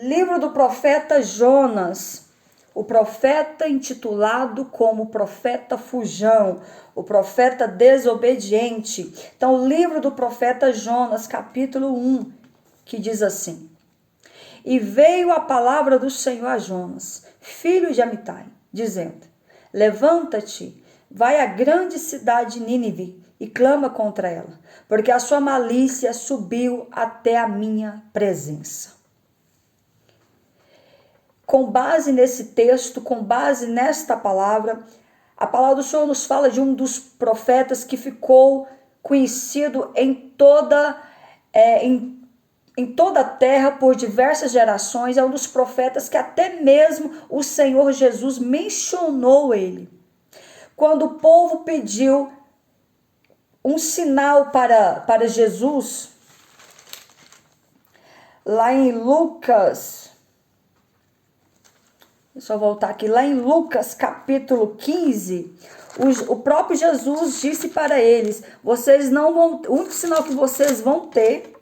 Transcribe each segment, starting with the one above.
Livro do profeta Jonas, o profeta intitulado como profeta fujão, o profeta desobediente. Então, o livro do profeta Jonas, capítulo 1, que diz assim: E veio a palavra do Senhor a Jonas, filho de Amitai, dizendo: Levanta-te, vai à grande cidade Nínive e clama contra ela, porque a sua malícia subiu até a minha presença. Com base nesse texto, com base nesta palavra, a palavra do Senhor nos fala de um dos profetas que ficou conhecido em toda a terra por diversas gerações. É um dos profetas que até mesmo o Senhor Jesus mencionou ele. Quando o povo pediu um sinal para Jesus, lá em Lucas, deixa eu voltar aqui, lá em Lucas capítulo 15, o próprio Jesus disse para eles: vocês não vão, o único sinal que vocês vão ter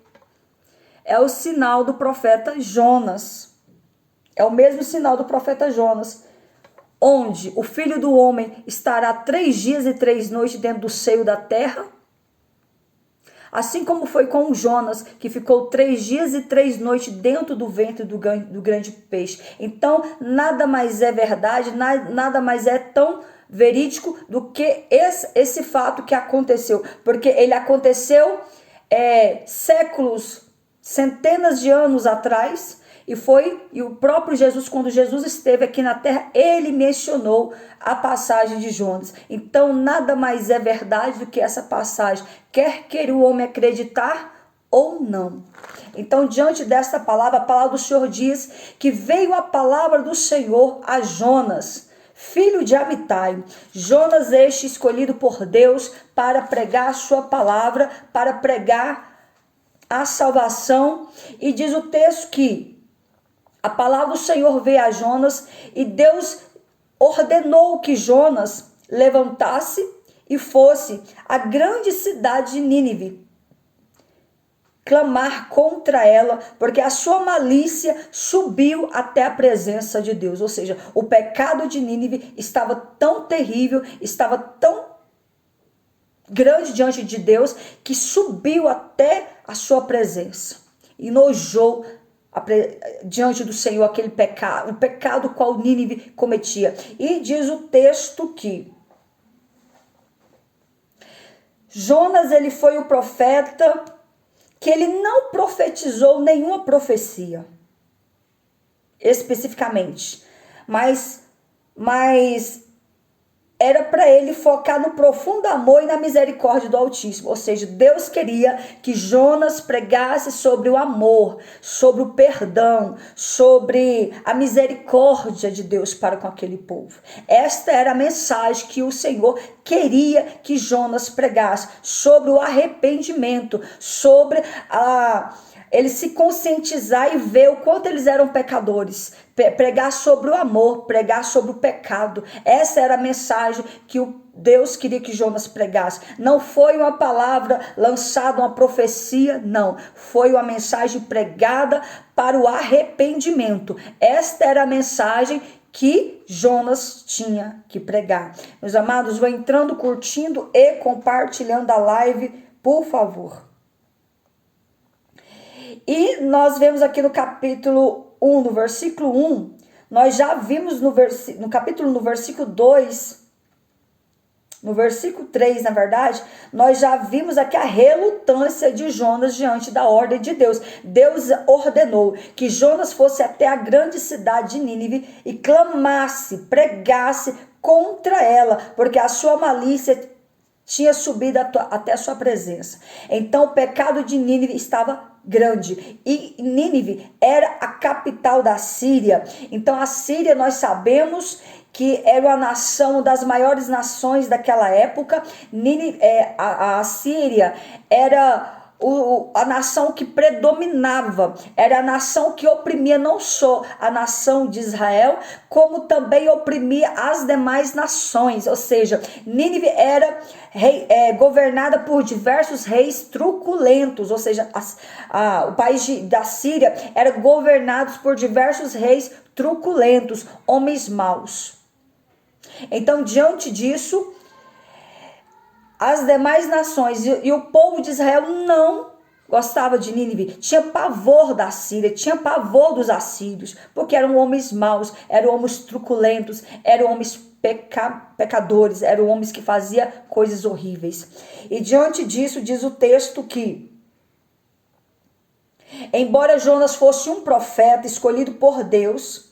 é o sinal do profeta Jonas. É o mesmo sinal do profeta Jonas, onde o Filho do Homem estará 3 dias e 3 noites dentro do seio da terra. Assim como foi com Jonas, que ficou 3 dias e 3 noites dentro do ventre do grande peixe. Então, nada mais é verdade, nada mais é tão verídico do que esse fato que aconteceu. Porque ele aconteceu séculos, centenas de anos atrás, e o próprio Jesus, quando Jesus esteve aqui na terra, ele mencionou a passagem de Jonas. Então, nada mais é verdade do que essa passagem, quer queira o homem acreditar ou não. Então, diante desta palavra, a palavra do Senhor diz que veio a palavra do Senhor a Jonas, filho de Amitai. Jonas este escolhido por Deus para pregar a sua palavra, para pregar a salvação. E diz o texto que a palavra do Senhor veio a Jonas e Deus ordenou que Jonas levantasse e fosse à grande cidade de Nínive, clamar contra ela, porque a sua malícia subiu até a presença de Deus. Ou seja, o pecado de Nínive estava tão terrível, estava tão grande diante de Deus, que subiu até a sua presença e nojou diante do Senhor aquele pecado, o pecado qual Nínive cometia. E diz o texto que Jonas, ele foi o profeta que ele não profetizou nenhuma profecia especificamente, mas era para ele focar no profundo amor e na misericórdia do Altíssimo. Ou seja, Deus queria que Jonas pregasse sobre o amor, sobre o perdão, sobre a misericórdia de Deus para com aquele povo. Esta era a mensagem que o Senhor queria que Jonas pregasse, sobre o arrependimento, sobre ele se conscientizar e ver o quanto eles eram pecadores, pregar sobre o amor, pregar sobre o pecado. Essa era a mensagem que Deus queria que Jonas pregasse. Não foi uma palavra lançada, uma profecia, não. Foi uma mensagem pregada para o arrependimento. Esta era a mensagem que Jonas tinha que pregar. Meus amados, vou entrando, curtindo e compartilhando a live, por favor. E nós vemos aqui no capítulo 1, no versículo 1, nós já vimos no versículo 2, no versículo 3, na verdade, nós já vimos aqui a relutância de Jonas diante da ordem de Deus. Deus ordenou que Jonas fosse até a grande cidade de Nínive e clamasse, pregasse contra ela, porque a sua malícia tinha subido até a sua presença. Então o pecado de Nínive estava grande, e Nínive era a capital da Síria. Então a Síria, nós sabemos que era uma nação, das maiores nações daquela época. A Síria era a nação que predominava, era a nação que oprimia não só a nação de Israel, como também oprimia as demais nações. Ou seja, Nínive era governada por diversos reis truculentos, ou seja, o país da Síria era governado por diversos reis truculentos, homens maus. Então, diante disso, as demais nações e o povo de Israel não gostava de Nínive, tinha pavor da Síria, tinha pavor dos assírios, porque eram homens maus, eram homens truculentos, eram homens pecadores, eram homens que faziam coisas horríveis. E diante disso diz o texto que, embora Jonas fosse um profeta escolhido por Deus,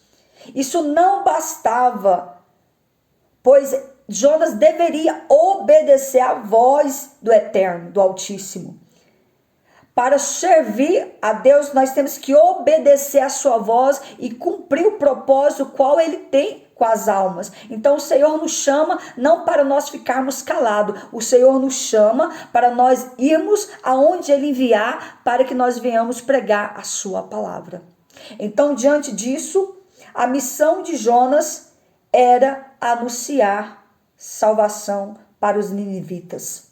isso não bastava, pois Jonas deveria obedecer à voz do Eterno, do Altíssimo. Para servir a Deus, nós temos que obedecer a sua voz e cumprir o propósito qual ele tem com as almas. Então o Senhor nos chama não para nós ficarmos calados, o Senhor nos chama para nós irmos aonde ele enviar, para que nós venhamos pregar a sua palavra. Então, diante disso, a missão de Jonas era anunciar salvação para os ninivitas.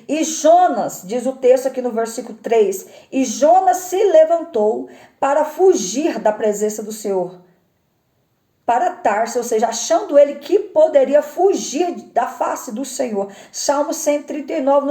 E Jonas, diz o texto aqui no versículo 3, e Jonas se levantou para fugir da presença do Senhor, para Tarso, ou seja, achando ele que poderia fugir da face do Senhor. Salmo 139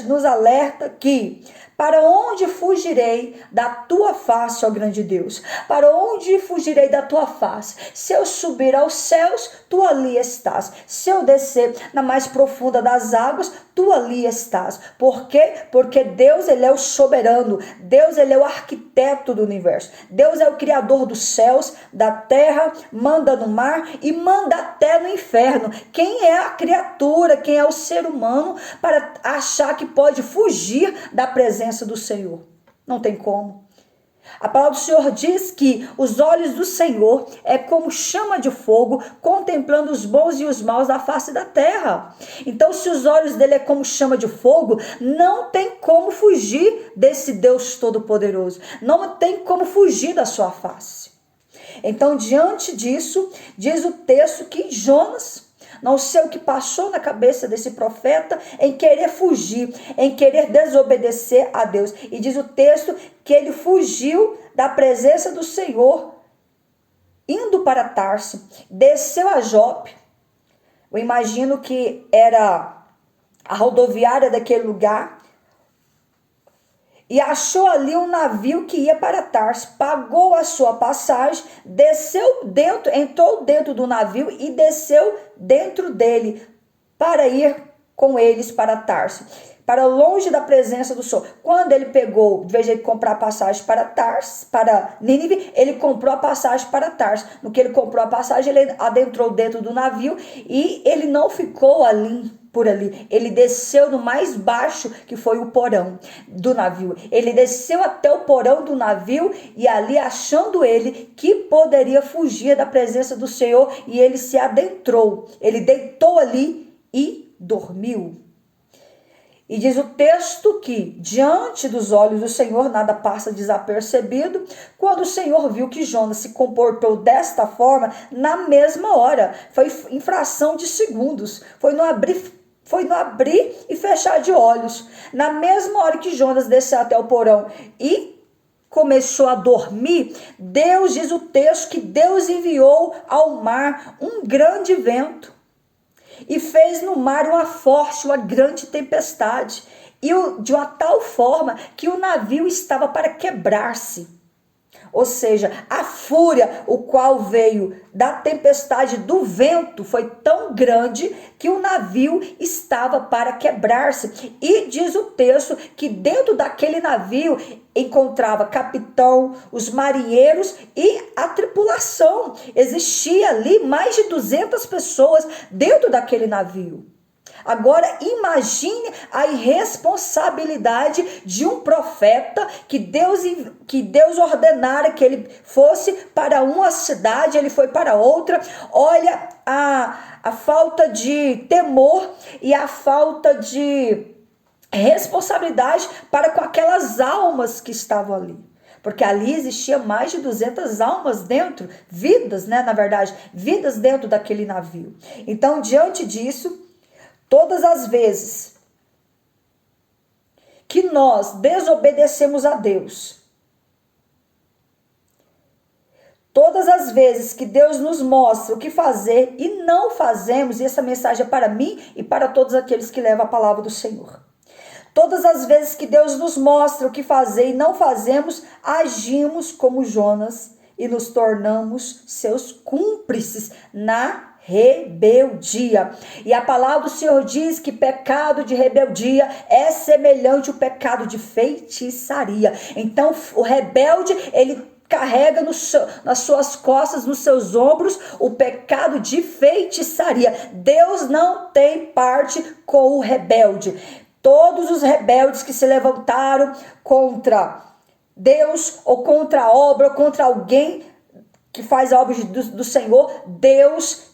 nos alerta que: para onde fugirei da tua face, ó grande Deus? Para onde fugirei da tua face? Se eu subir aos céus, tu ali estás. Se eu descer na mais profunda das águas, tu ali estás. Por quê? Porque Deus, ele é o soberano. Deus, ele é o arquiteto do universo. Deus é o criador dos céus, da terra, manda no mar e manda até no inferno. Quem é a criatura, quem é o ser humano para achar que pode fugir da presença do Senhor? Não tem como. A palavra do Senhor diz que os olhos do Senhor é como chama de fogo, contemplando os bons e os maus da face da terra. Então, se os olhos dele é como chama de fogo, não tem como fugir desse Deus Todo-Poderoso. Não tem como fugir da sua face. Então, diante disso, diz o texto que Jonas, não sei o que passou na cabeça desse profeta em querer fugir, em querer desobedecer a Deus. E diz o texto que ele fugiu da presença do Senhor, indo para Tarso, desceu a Jope. Eu imagino que era a rodoviária daquele lugar, e achou ali um navio que ia para Tarso, pagou a sua passagem, entrou dentro do navio e desceu dentro dele para ir com eles para Tarso, para longe da presença do Senhor. Quando ele pegou, de vez de ele comprar passagem para Tarso, para Nínive, ele comprou a passagem para Tarso. No que ele comprou a passagem, ele adentrou dentro do navio e ele não ficou ali. Por ali, ele desceu no mais baixo, que foi o porão do navio. Ele desceu até o porão do navio e ali, achando ele que poderia fugir da presença do Senhor, e ele se adentrou, ele deitou ali e dormiu. E diz o texto que, diante dos olhos do Senhor, nada passa desapercebido. Quando o Senhor viu que Jonas se comportou desta forma, na mesma hora, foi infração de segundos, foi no abrir e fechar de olhos. Na mesma hora que Jonas desceu até o porão e começou a dormir, Deus, diz o texto, que Deus enviou ao mar um grande vento e fez no mar uma grande tempestade, e de uma tal forma que o navio estava para quebrar-se. Ou seja, a fúria, o qual veio da tempestade do vento, foi tão grande que o navio estava para quebrar-se. E diz o texto que dentro daquele navio encontrava capitão, os marinheiros e a tripulação. Existia ali mais de 200 pessoas dentro daquele navio. Agora imagine a irresponsabilidade de um profeta que Deus ordenara que ele fosse para uma cidade, ele foi para outra. Olha a falta de temor e a falta de responsabilidade para com aquelas almas que estavam ali. Porque ali existia mais de 200 almas dentro, vidas, né, na verdade, vidas dentro daquele navio. Então, diante disso, todas as vezes que nós desobedecemos a Deus, todas as vezes que Deus nos mostra o que fazer e não fazemos, e essa mensagem é para mim e para todos aqueles que levam a palavra do Senhor. Todas as vezes que Deus nos mostra o que fazer e não fazemos, agimos como Jonas e nos tornamos seus cúmplices na rebeldia. E a palavra do Senhor diz que pecado de rebeldia é semelhante ao pecado de feitiçaria. Então, o rebelde, ele carrega nas suas costas, nos seus ombros, o pecado de feitiçaria. Deus não tem parte com o rebelde. Todos os rebeldes que se levantaram contra Deus, ou contra a obra, ou contra alguém que faz a obra do Senhor, Deus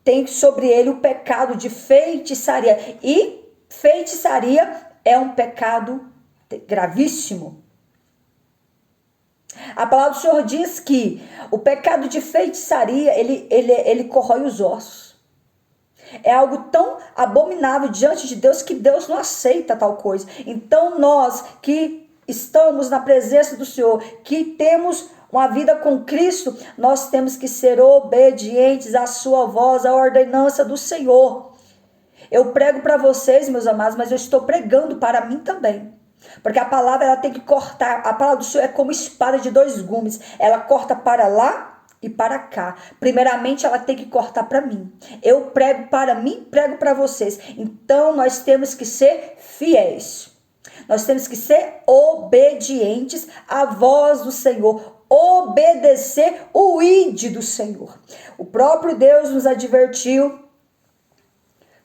tem sobre ele o pecado de feitiçaria. E feitiçaria é um pecado gravíssimo. A palavra do Senhor diz que o pecado de feitiçaria, ele corrói os ossos. É algo tão abominável diante de Deus que Deus não aceita tal coisa. Então nós que estamos na presença do Senhor, que temos uma vida com Cristo, nós temos que ser obedientes à sua voz, à ordenança do Senhor. Eu prego para vocês, meus amados, mas eu estou pregando para mim também. Porque a palavra, ela tem que cortar. A palavra do Senhor é como espada de dois gumes. Ela corta para lá e para cá. Primeiramente, ela tem que cortar para mim. Eu prego para mim, prego para vocês. Então, nós temos que ser fiéis. Nós temos que ser obedientes à voz do Senhor. Obedecer o ide do Senhor. O próprio Deus nos advertiu.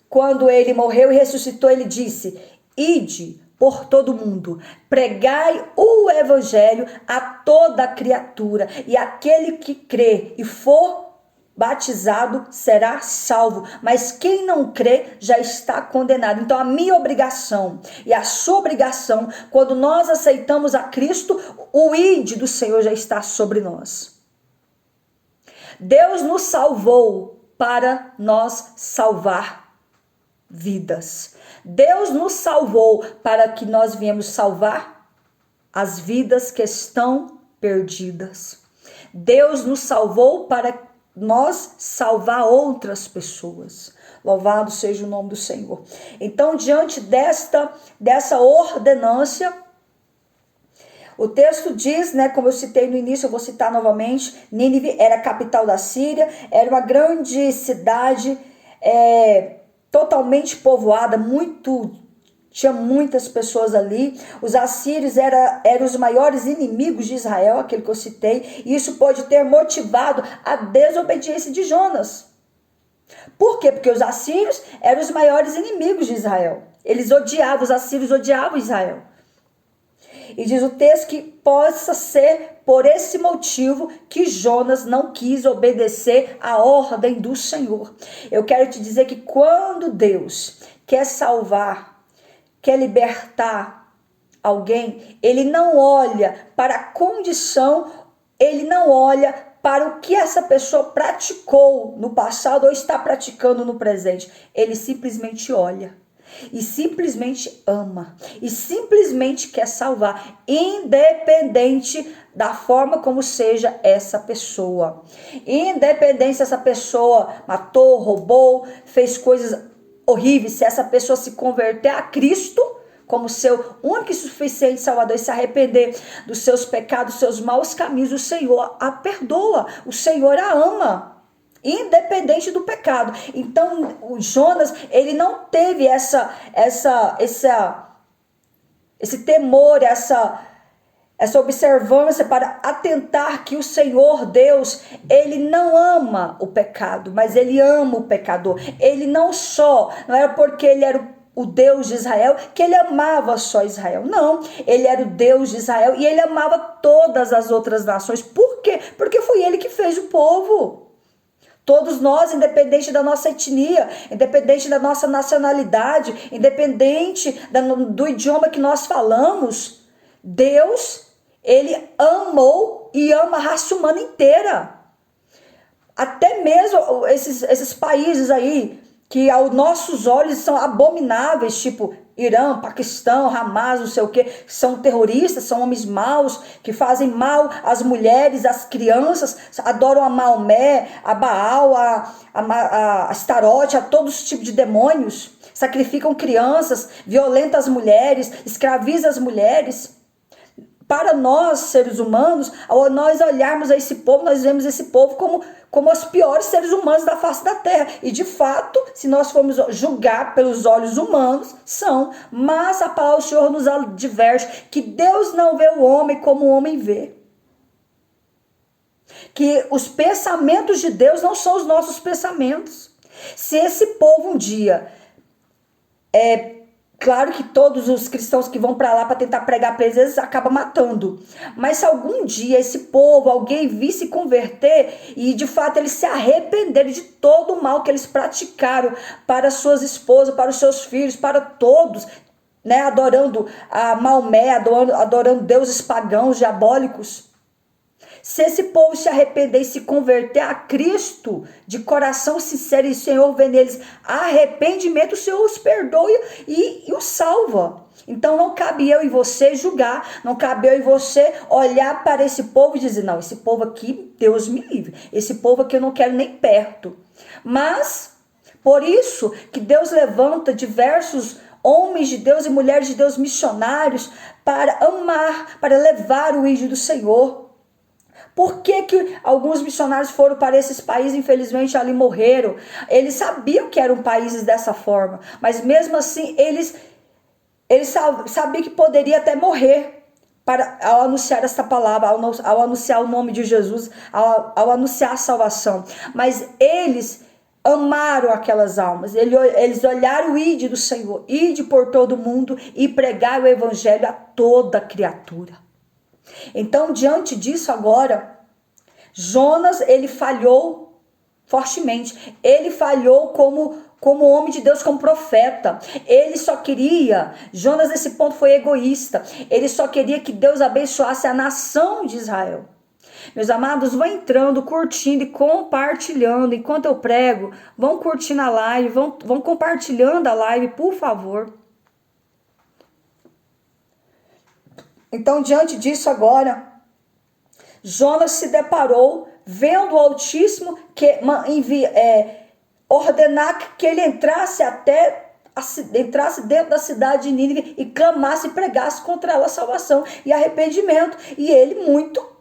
Quando ele morreu e ressuscitou, ele disse: ide por todo mundo, pregai o evangelho a toda criatura, e aquele que crê e for batizado será salvo, mas quem não crê já está condenado. Então a minha obrigação e a sua obrigação, quando nós aceitamos a Cristo, o ide do Senhor já está sobre nós. Deus nos salvou para nós salvar vidas. Deus nos salvou para que nós viemos salvar as vidas que estão perdidas. Deus nos salvou para nós salvar outras pessoas. Louvado seja o nome do Senhor. Então, diante dessa ordenância, o texto diz, né, como eu citei no início, eu vou citar novamente, Nínive era a capital da Síria, era uma grande cidade, totalmente povoada, tinha muitas pessoas ali. Os assírios eram os maiores inimigos de Israel, aquele que eu citei, e isso pode ter motivado a desobediência de Jonas. Por quê? Porque os assírios eram os maiores inimigos de Israel. Os assírios odiavam Israel. E diz o texto que possa ser por esse motivo que Jonas não quis obedecer à ordem do Senhor. Eu quero te dizer que quando Deus quer salvar, quer libertar alguém, ele não olha para a condição, ele não olha para o que essa pessoa praticou no passado ou está praticando no presente. Ele simplesmente olha. E simplesmente ama, e simplesmente quer salvar, independente da forma como seja essa pessoa. Independente se essa pessoa matou, roubou, fez coisas horríveis, se essa pessoa se converter a Cristo como seu único e suficiente Salvador e se arrepender dos seus pecados, dos seus maus caminhos, o Senhor a perdoa, o Senhor a ama. Independente do pecado. Então, o Jonas, ele não teve esse temor, essa observância para atentar que o Senhor Deus, ele não ama o pecado, mas ele ama o pecador. Ele não era porque ele era o Deus de Israel, que ele amava só Israel. Não, ele era o Deus de Israel e ele amava todas as outras nações. Por quê? Porque foi ele que fez o povo. Todos nós, independente da nossa etnia, independente da nossa nacionalidade, independente do idioma que nós falamos, Deus, Ele amou e ama a raça humana inteira. Até mesmo esses países aí, que aos nossos olhos são abomináveis, tipo Irã, Paquistão, Hamas, não sei o que, são terroristas, são homens maus, que fazem mal às mulheres, às crianças, adoram a Maomé, a Baal, a Astarote, a todos os tipos de demônios, sacrificam crianças, violentam as mulheres, escravizam as mulheres. Para nós, seres humanos, ao nós olharmos a esse povo, nós vemos esse povo como os piores seres humanos da face da terra. E de fato, se nós formos julgar pelos olhos humanos, são. Mas a palavra do Senhor nos adverte que Deus não vê o homem como o homem vê. Que os pensamentos de Deus não são os nossos pensamentos. Se esse povo um dia claro que todos os cristãos que vão para lá para tentar pregar para eles acabam matando. Mas se algum dia esse povo, alguém vir se converter e de fato eles se arrependerem de todo o mal que eles praticaram para suas esposas, para os seus filhos, para todos, né, adorando a Maomé, adorando deuses pagãos, diabólicos. Se esse povo se arrepender e se converter a Cristo de coração sincero e o Senhor vê neles arrependimento, o Senhor os perdoa e os salva. Então não cabe eu e você julgar, não cabe eu e você olhar para esse povo e dizer, não, esse povo aqui, Deus me livre, esse povo aqui eu não quero nem perto. Mas, por isso que Deus levanta diversos homens de Deus e mulheres de Deus missionários para amar, para levar o ídolo do Senhor. Por que alguns missionários foram para esses países, infelizmente ali morreram? Eles sabiam que eram países dessa forma, mas mesmo assim eles sabiam que poderia até morrer ao anunciar esta palavra, ao anunciar o nome de Jesus, ao anunciar a salvação. Mas eles amaram aquelas almas, eles olharam o ide do Senhor, ide por todo mundo e pregar o evangelho a toda criatura. Então, diante disso agora, Jonas, ele falhou fortemente. Ele falhou como homem de Deus, como profeta. Ele só queria, Jonas nesse ponto foi egoísta, ele só queria que Deus abençoasse a nação de Israel. Meus amados, vão entrando, curtindo e compartilhando. Enquanto eu prego, vão curtindo a live, vão compartilhando a live, por favor. Então, diante disso agora, Jonas se deparou, vendo o Altíssimo ordenar que ele entrasse dentro da cidade de Nínive e clamasse e pregasse contra ela salvação e arrependimento. E ele muito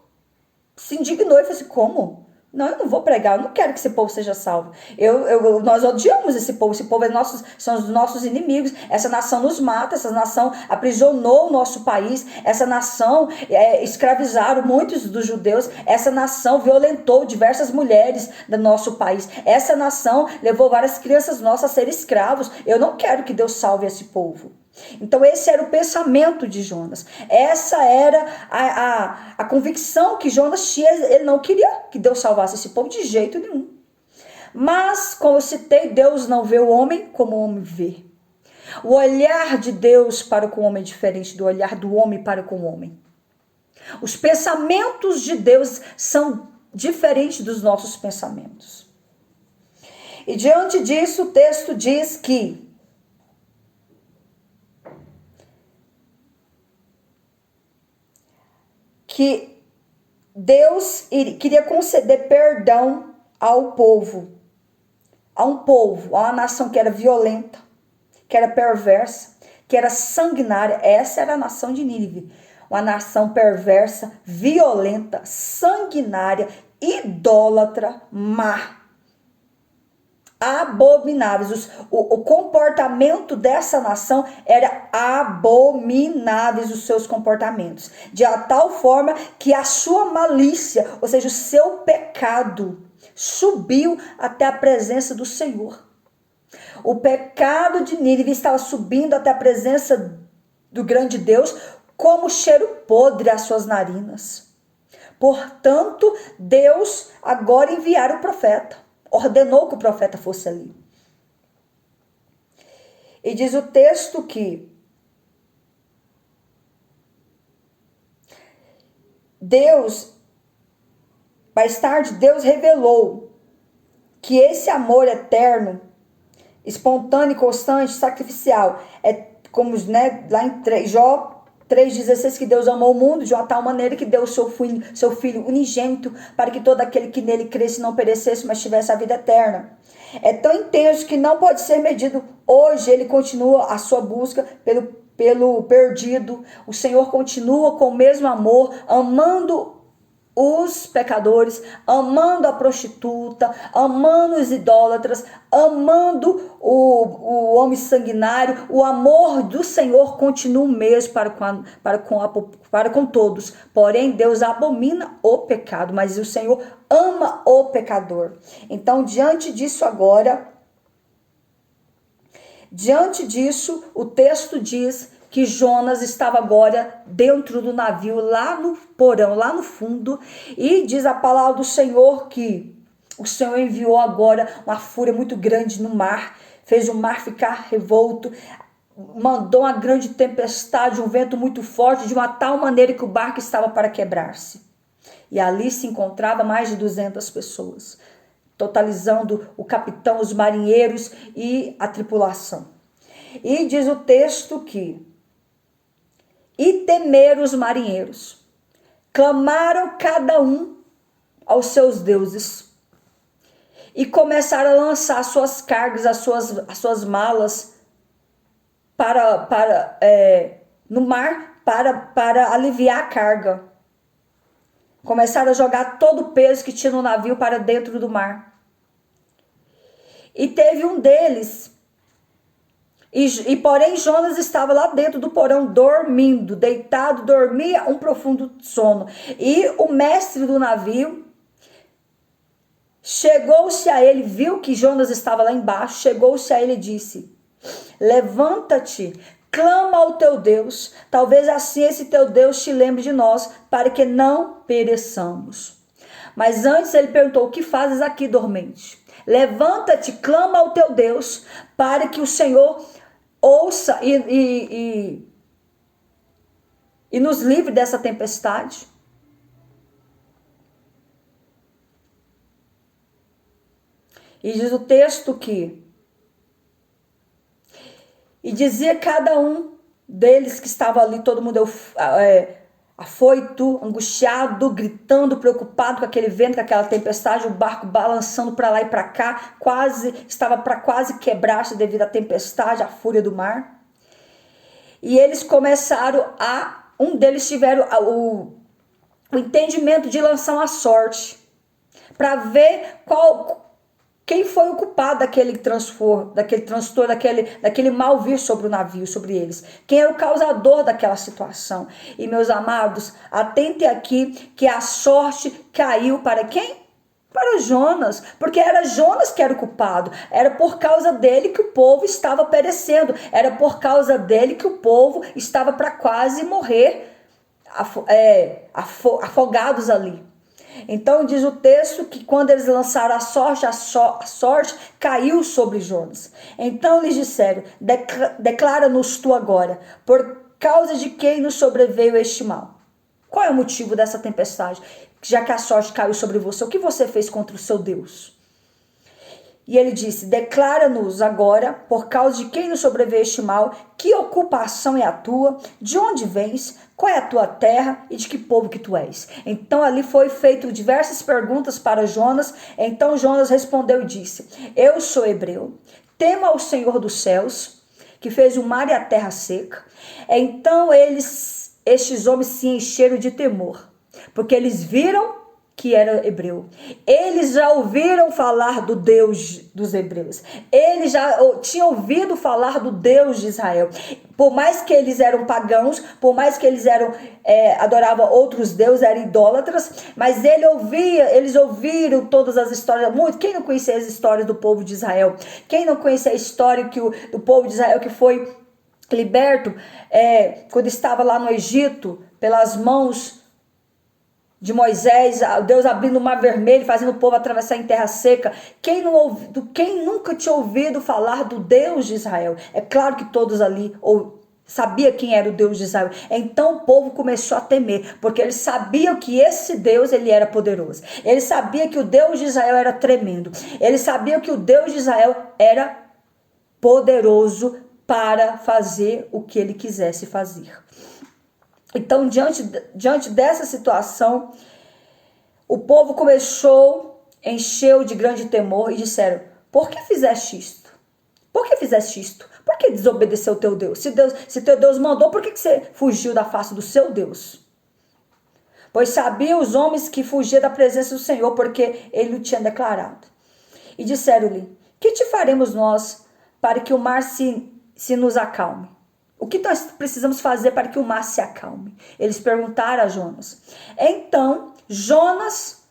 se indignou e falou assim, como? Não, eu não vou pregar, eu não quero que esse povo seja salvo. Nós odiamos esse povo são os nossos inimigos. Essa nação nos mata, essa nação aprisionou o nosso país, essa nação escravizaram muitos dos judeus, essa nação violentou diversas mulheres do nosso país, essa nação levou várias crianças nossas a serem escravos. Eu não quero que Deus salve esse povo. Então esse era o pensamento de Jonas, essa era a convicção que Jonas tinha. Ele não queria que Deus salvasse esse povo de jeito nenhum. Mas, como eu citei, Deus não vê o homem como o homem vê. O olhar de Deus para com o homem é diferente do olhar do homem para com o homem. Os pensamentos de Deus são diferentes dos nossos pensamentos. E diante disso, o texto diz que Deus queria conceder perdão ao povo, a uma nação que era violenta, que era perversa, que era sanguinária. Essa era a nação de Nínive, uma nação perversa, violenta, sanguinária, idólatra, má. Abomináveis. O comportamento dessa nação era abomináveis, os seus comportamentos, de tal forma que a sua malícia, ou seja, o seu pecado, subiu até a presença do Senhor. O pecado de Nínive estava subindo até a presença do grande Deus como cheiro podre às suas narinas. Portanto, Deus agora enviara o profeta. ordenou que o profeta fosse ali. E diz o texto que mais tarde, Deus revelou que esse amor eterno, espontâneo, constante, sacrificial, é como, né, lá em Jó 3,16, que Deus amou o mundo de uma tal maneira que deu seu filho unigênito, para que todo aquele que nele cresce não perecesse, mas tivesse a vida eterna. É tão intenso que não pode ser medido. Hoje ele continua a sua busca pelo perdido. O Senhor continua com o mesmo amor, amando os pecadores, amando a prostituta, amando os idólatras, amando o homem sanguinário. O amor do Senhor continua o mesmo para com todos. Porém, Deus abomina o pecado, mas o Senhor ama o pecador. Então, diante disso, o texto diz que Jonas estava agora dentro do navio, lá no porão, lá no fundo, e diz a palavra do Senhor que o Senhor enviou agora uma fúria muito grande no mar, fez o mar ficar revolto, mandou uma grande tempestade, um vento muito forte, de uma tal maneira que o barco estava para quebrar-se. E ali se encontrava mais de 200 pessoas, totalizando o capitão, os marinheiros e a tripulação. E diz o texto que e temeram os marinheiros, clamaram cada um aos seus deuses e começaram a lançar as suas cargas, as suas malas no mar para aliviar a carga. Começaram a jogar todo o peso que tinha no navio para dentro do mar. E teve um deles. Porém, Jonas estava lá dentro do porão, dormindo, deitado, dormia um profundo sono. E o mestre do navio chegou-se a ele, viu que Jonas estava lá embaixo, chegou-se a ele e disse: levanta-te, clama ao teu Deus, talvez assim esse teu Deus te lembre de nós, para que não pereçamos. Mas antes ele perguntou: o que fazes aqui dormente? Levanta-te, clama ao teu Deus, para que o Senhor ouça e nos livre dessa tempestade. E diz o texto que e dizia cada um deles que estava ali, todo mundo afoito, angustiado, gritando, preocupado com aquele vento, com aquela tempestade, o barco balançando para lá e para cá, estava para quase quebrar-se devido à tempestade, à fúria do mar. E eles começaram um deles tiveram o entendimento de lançar uma sorte, para ver quem foi o culpado daquele transtorno, daquele mal vir sobre o navio, sobre eles. Quem era o causador daquela situação. E, meus amados, atentem aqui que a sorte caiu para quem? Para Jonas, porque era Jonas que era o culpado. Era por causa dele que o povo estava perecendo. Era por causa dele que o povo estava para quase morrer, afogados ali. Então diz o texto que quando eles lançaram a sorte caiu sobre Jonas. Então lhes disseram: declara-nos tu agora, por causa de quem nos sobreveio este mal. Qual é o motivo dessa tempestade? Já que a sorte caiu sobre você, o que você fez contra o seu Deus? E ele disse: declara-nos agora, por causa de quem nos sobreveio este mal, que ocupação é a tua, de onde vens, qual é a tua terra e de que povo que tu és. Então ali foi feito diversas perguntas para Jonas. Então Jonas respondeu e disse: eu sou hebreu, temo ao Senhor dos céus, que fez o mar e a terra seca. Então estes homens se encheram de temor, porque eles viram que era hebreu. Eles já ouviram falar do Deus dos hebreus. Eles já tinham ouvido falar do Deus de Israel. Por mais que eles eram pagãos, por mais que eles adoravam outros deuses, eram idólatras, mas eles ouviram todas as histórias. Muito. Quem não conhecia as histórias do povo de Israel? Quem não conhecia a história do povo de Israel que foi liberto quando estava lá no Egito pelas mãos de Moisés, Deus abrindo o mar vermelho, fazendo o povo atravessar em terra seca. Quem nunca tinha ouvido falar do Deus de Israel? É claro que todos ali sabia quem era o Deus de Israel. Então o povo começou a temer, porque eles sabiam que esse Deus, ele era poderoso. Eles sabiam que o Deus de Israel era tremendo. Eles sabiam que o Deus de Israel era poderoso para fazer o que ele quisesse fazer. Então, diante dessa situação, o povo encheu de grande temor e disseram: por que fizeste isto? Por que fizeste isto? Por que desobedeceu o teu Deus? Se teu Deus mandou, por que você fugiu da face do seu Deus? Pois sabiam os homens que fugia da presença do Senhor, porque ele o tinha declarado. E disseram-lhe: que te faremos nós para que o mar se nos acalme? O que nós precisamos fazer para que o mar se acalme? Eles perguntaram a Jonas. Então, Jonas,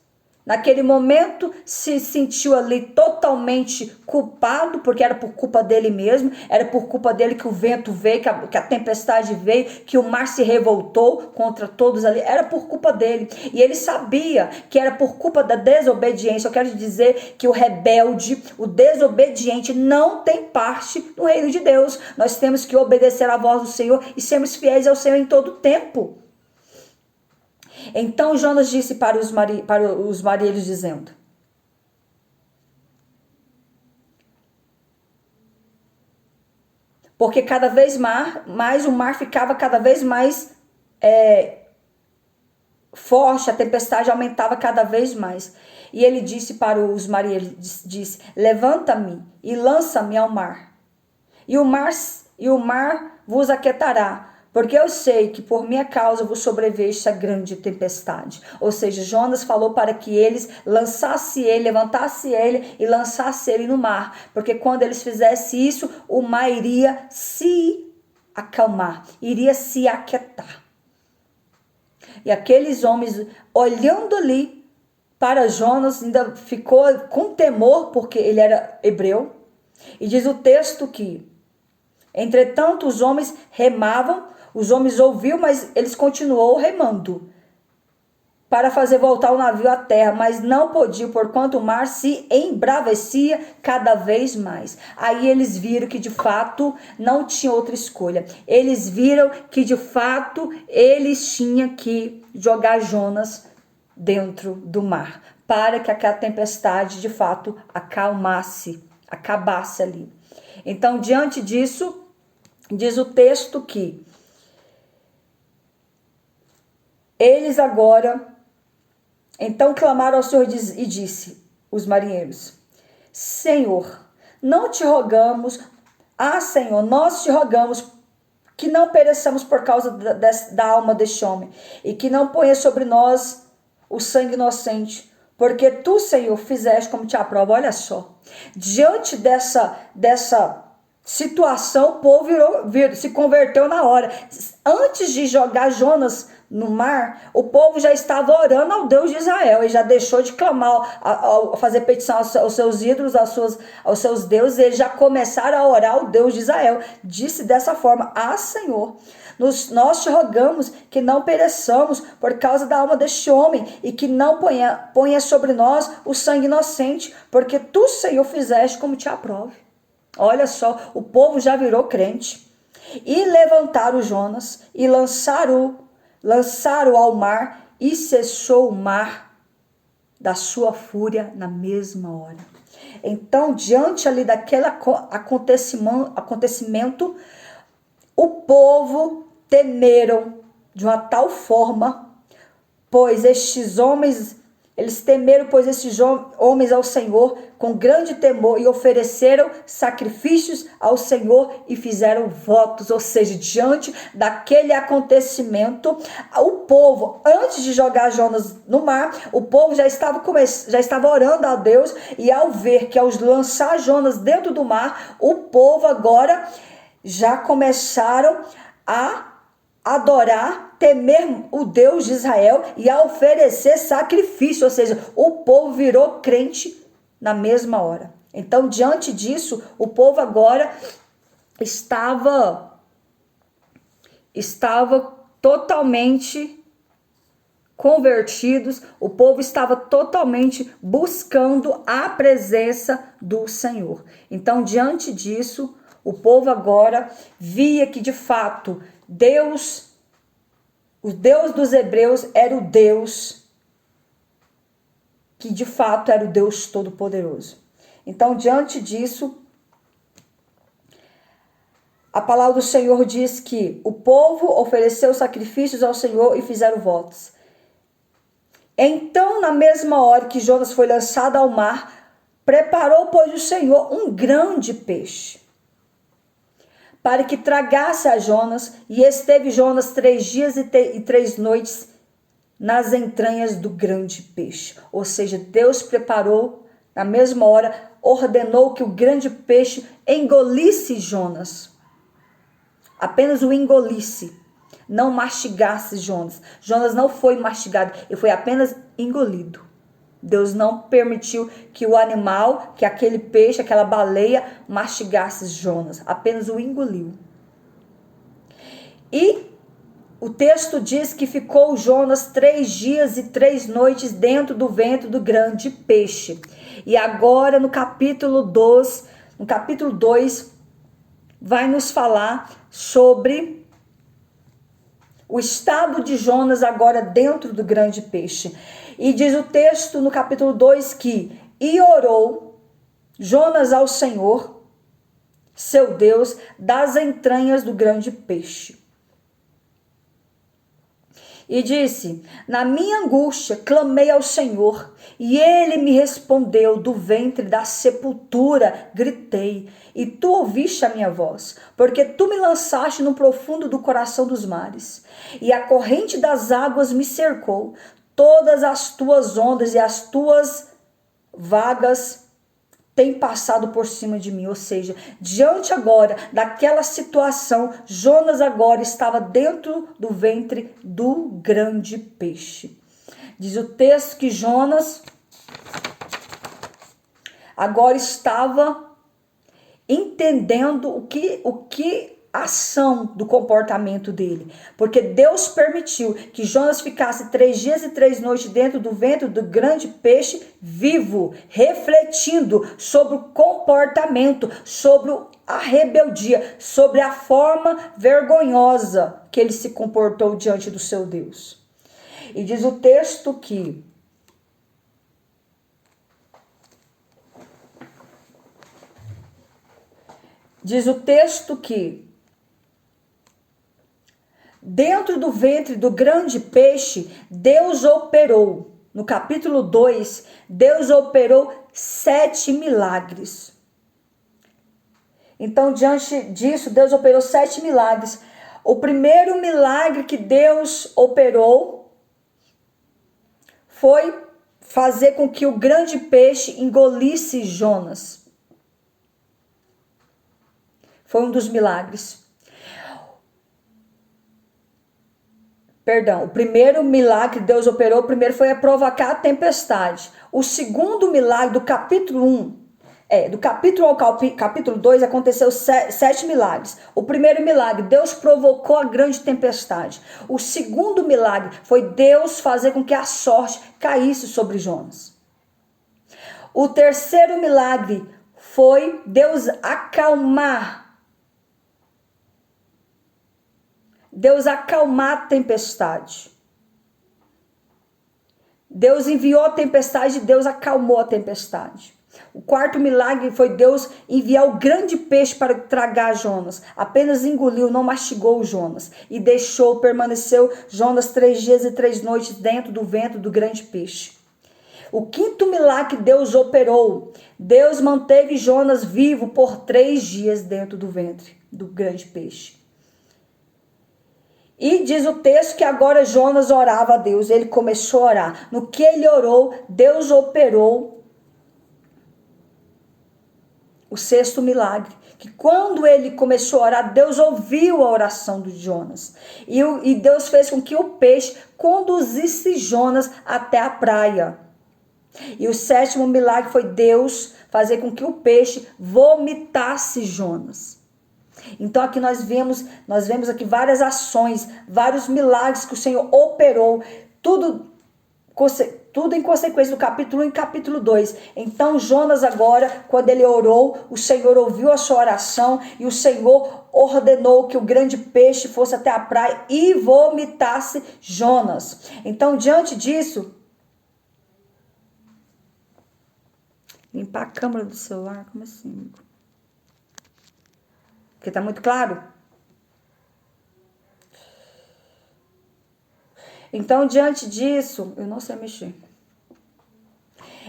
naquele momento, se sentiu ali totalmente culpado, porque era por culpa dele mesmo, era por culpa dele que o vento veio, que a tempestade veio, que o mar se revoltou contra todos ali, era por culpa dele. E ele sabia que era por culpa da desobediência. Eu quero dizer que o rebelde, o desobediente, não tem parte no reino de Deus. Nós temos que obedecer à voz do Senhor e sermos fiéis ao Senhor em todo o tempo. Então Jonas disse para os marinheiros, dizendo: porque cada vez mais o mar ficava cada vez mais forte, a tempestade aumentava cada vez mais. E ele disse para os marinheiros, disse: levanta-me e lança-me ao mar. E o mar vos aquietará, porque eu sei que por minha causa vos sobreveio esta grande tempestade. Ou seja, Jonas falou para que eles levantassem ele e lançassem ele no mar. Porque quando eles fizessem isso, o mar iria se acalmar, iria se aquietar. E aqueles homens, olhando ali para Jonas, ainda ficou com temor, porque ele era hebreu. E diz o texto que, entretanto, os homens remavam. Os homens ouviram, mas eles continuou remando para fazer voltar o navio à terra, mas não podiam, porquanto o mar se embravecia cada vez mais. Aí eles viram que de fato não tinha outra escolha. Eles viram que de fato eles tinham que jogar Jonas dentro do mar, para que aquela tempestade de fato acabasse ali. Então, diante disso, diz o texto que eles agora, então clamaram ao Senhor e disse, os marinheiros: Senhor, não te rogamos, Senhor, nós te rogamos que não pereçamos por causa da alma deste homem, e que não ponha sobre nós o sangue inocente, porque tu, Senhor, fizeste como te aprova. Olha só, diante dessa situação, o povo se converteu na hora. Antes de jogar Jonas no mar, o povo já estava orando ao Deus de Israel, e já deixou de clamar, fazer petição aos seus ídolos, aos seus deuses. Eles já começaram a orar ao Deus de Israel. Disse dessa forma: Senhor, nós te rogamos que não pereçamos por causa da alma deste homem, e que não ponha sobre nós o sangue inocente, porque tu, Senhor, fizeste como te aprove. Olha só, o povo já virou crente. E levantaram Jonas e lançaram ao mar, e cessou o mar da sua fúria na mesma hora. Então, diante ali daquele acontecimento, o povo temeram de uma tal forma, pois estes homens ao Senhor com grande temor, e ofereceram sacrifícios ao Senhor e fizeram votos. Ou seja, diante daquele acontecimento, o povo, antes de jogar Jonas no mar, o povo já estava orando a Deus, e ao ver que ao lançar Jonas dentro do mar, o povo agora já começaram a adorar, temer o Deus de Israel e a oferecer sacrifício. Ou seja, o povo virou crente na mesma hora. Então, diante disso, o povo agora estava totalmente convertidos, o povo estava totalmente buscando a presença do Senhor. Então, diante disso, o povo agora via que de fato Deus, o Deus dos hebreus, era o Deus que de fato era o Deus Todo-Poderoso. Então, diante disso, a palavra do Senhor diz que o povo ofereceu sacrifícios ao Senhor e fizeram votos. Então, na mesma hora que Jonas foi lançado ao mar, preparou, pois, o Senhor um grande peixe, para que tragasse a Jonas, e esteve Jonas 3 dias e 3 noites nas entranhas do grande peixe. Ou seja, Deus preparou, na mesma hora, ordenou que o grande peixe engolisse Jonas. Apenas o engolisse. Não mastigasse Jonas. Jonas não foi mastigado, ele foi apenas engolido. Deus não permitiu que o animal, que aquele peixe, aquela baleia mastigasse Jonas. Apenas o engoliu. E o texto diz que ficou Jonas 3 dias e 3 noites dentro do ventre do grande peixe. E agora no capítulo 2, vai nos falar sobre o estado de Jonas agora dentro do grande peixe. E diz o texto no capítulo 2 que: e orou Jonas ao Senhor, seu Deus, das entranhas do grande peixe. E disse: na minha angústia clamei ao Senhor, e ele me respondeu. Do ventre da sepultura gritei, e tu ouviste a minha voz, porque tu me lançaste no profundo do coração dos mares, e a corrente das águas me cercou. Todas as tuas ondas e as tuas vagas têm passado por cima de mim. Ou seja, diante agora daquela situação, Jonas agora estava dentro do ventre do grande peixe. Diz o texto que Jonas agora estava entendendo o que a ação do comportamento dele, porque Deus permitiu que Jonas ficasse 3 dias e 3 noites dentro do ventre do grande peixe vivo, refletindo sobre o comportamento, sobre a rebeldia, sobre a forma vergonhosa que ele se comportou diante do seu Deus. E diz o texto que dentro do ventre do grande peixe, Deus operou. No capítulo 2, Deus operou 7 milagres. Então, diante disso, Deus operou 7 milagres. O primeiro milagre que Deus operou foi fazer com que o grande peixe engolisse Jonas. Foi um dos milagres. O primeiro milagre que Deus operou, primeiro foi a provocar a tempestade. O segundo milagre do capítulo 1, do capítulo 1 ao capítulo 2, aconteceu 7 milagres. O primeiro milagre, Deus provocou a grande tempestade. O segundo milagre foi Deus fazer com que a sorte caísse sobre Jonas. O terceiro milagre foi Deus acalmar a tempestade. Deus enviou a tempestade e Deus acalmou a tempestade. O quarto milagre foi Deus enviar o grande peixe para tragar Jonas. Apenas engoliu, não mastigou Jonas. E permaneceu Jonas 3 dias e 3 noites dentro do ventre do grande peixe. O quinto milagre que Deus operou, Deus manteve Jonas vivo por 3 dias dentro do ventre do grande peixe. E diz o texto que agora Jonas orava a Deus, ele começou a orar. No que ele orou, Deus operou o sexto milagre. Que quando ele começou a orar, Deus ouviu a oração de Jonas. E Deus fez com que o peixe conduzisse Jonas até a praia. E o sétimo milagre foi Deus fazer com que o peixe vomitasse Jonas. Então aqui nós vemos aqui várias ações, vários milagres que o Senhor operou tudo em consequência do capítulo 1 e capítulo 2. Então Jonas agora, quando ele orou, o Senhor ouviu a sua oração e o Senhor ordenou que o grande peixe fosse até a praia e vomitasse Jonas. Então, diante disso, limpar a câmera do celular, como assim? Porque tá muito claro? Então, diante disso, eu não sei mexer.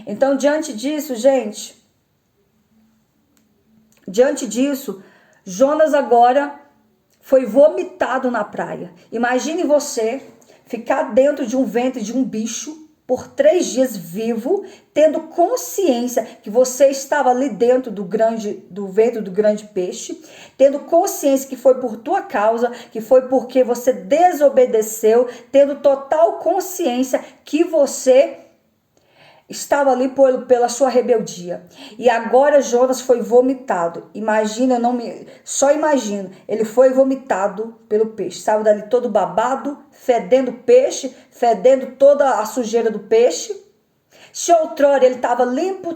Então, diante disso, gente, Jonas agora foi vomitado na praia. Imagine você ficar dentro de um ventre de um bicho por 3 dias vivo, tendo consciência que você estava ali dentro do ventre do grande peixe, tendo consciência que foi por tua causa, que foi porque você desobedeceu, tendo total consciência que você estava ali pela sua rebeldia. E agora Jonas foi vomitado. Imagina, só imagina, ele foi vomitado pelo peixe. Saiu dali todo babado, fedendo peixe, fedendo toda a sujeira do peixe. Se outrora ele estava limpo,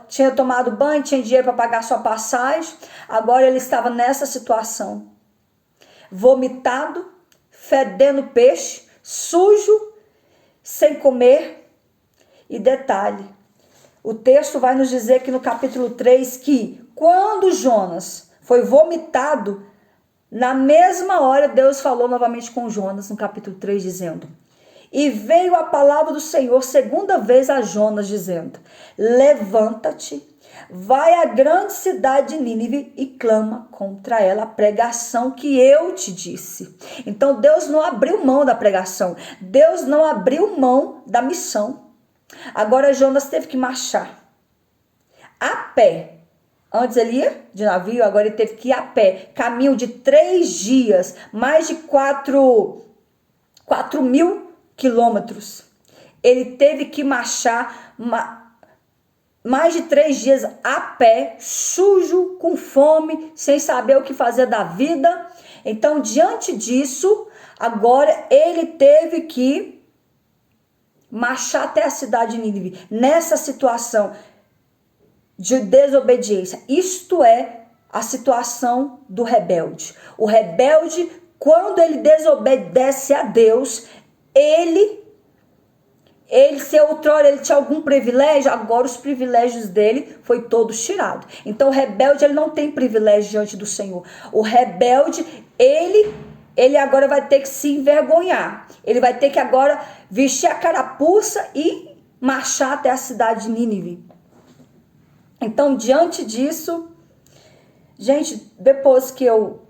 tinha tomado banho, tinha dinheiro para pagar sua passagem, agora ele estava nessa situação. Vomitado, fedendo peixe, sujo, sem comer. E detalhe, o texto vai nos dizer aqui no capítulo 3 que quando Jonas foi vomitado, na mesma hora Deus falou novamente com Jonas no capítulo 3 dizendo: e veio a palavra do Senhor segunda vez a Jonas dizendo: levanta-te, vai à grande cidade de Nínive e clama contra ela a pregação que eu te disse. Então Deus não abriu mão da pregação, Deus não abriu mão da missão. Agora Jonas teve que marchar a pé. Antes ele ia de navio, agora ele teve que ir a pé. Caminho de 3 dias, mais de 4.000 quilômetros. Ele teve que marchar mais de 3 dias a pé, sujo, com fome, sem saber o que fazer da vida. Então, diante disso, agora ele teve que marchar até a cidade de Nínive, nessa situação de desobediência. Isto é a situação do rebelde. O rebelde, quando ele desobedece a Deus, ele se outrora ele tinha algum privilégio, agora os privilégios dele foi todos tirados. Então o rebelde, ele não tem privilégio diante do Senhor. O rebelde, ele agora vai ter que se envergonhar. Ele vai ter que agora vestir a carapuça e marchar até a cidade de Nínive. Então, diante disso, gente, depois que eu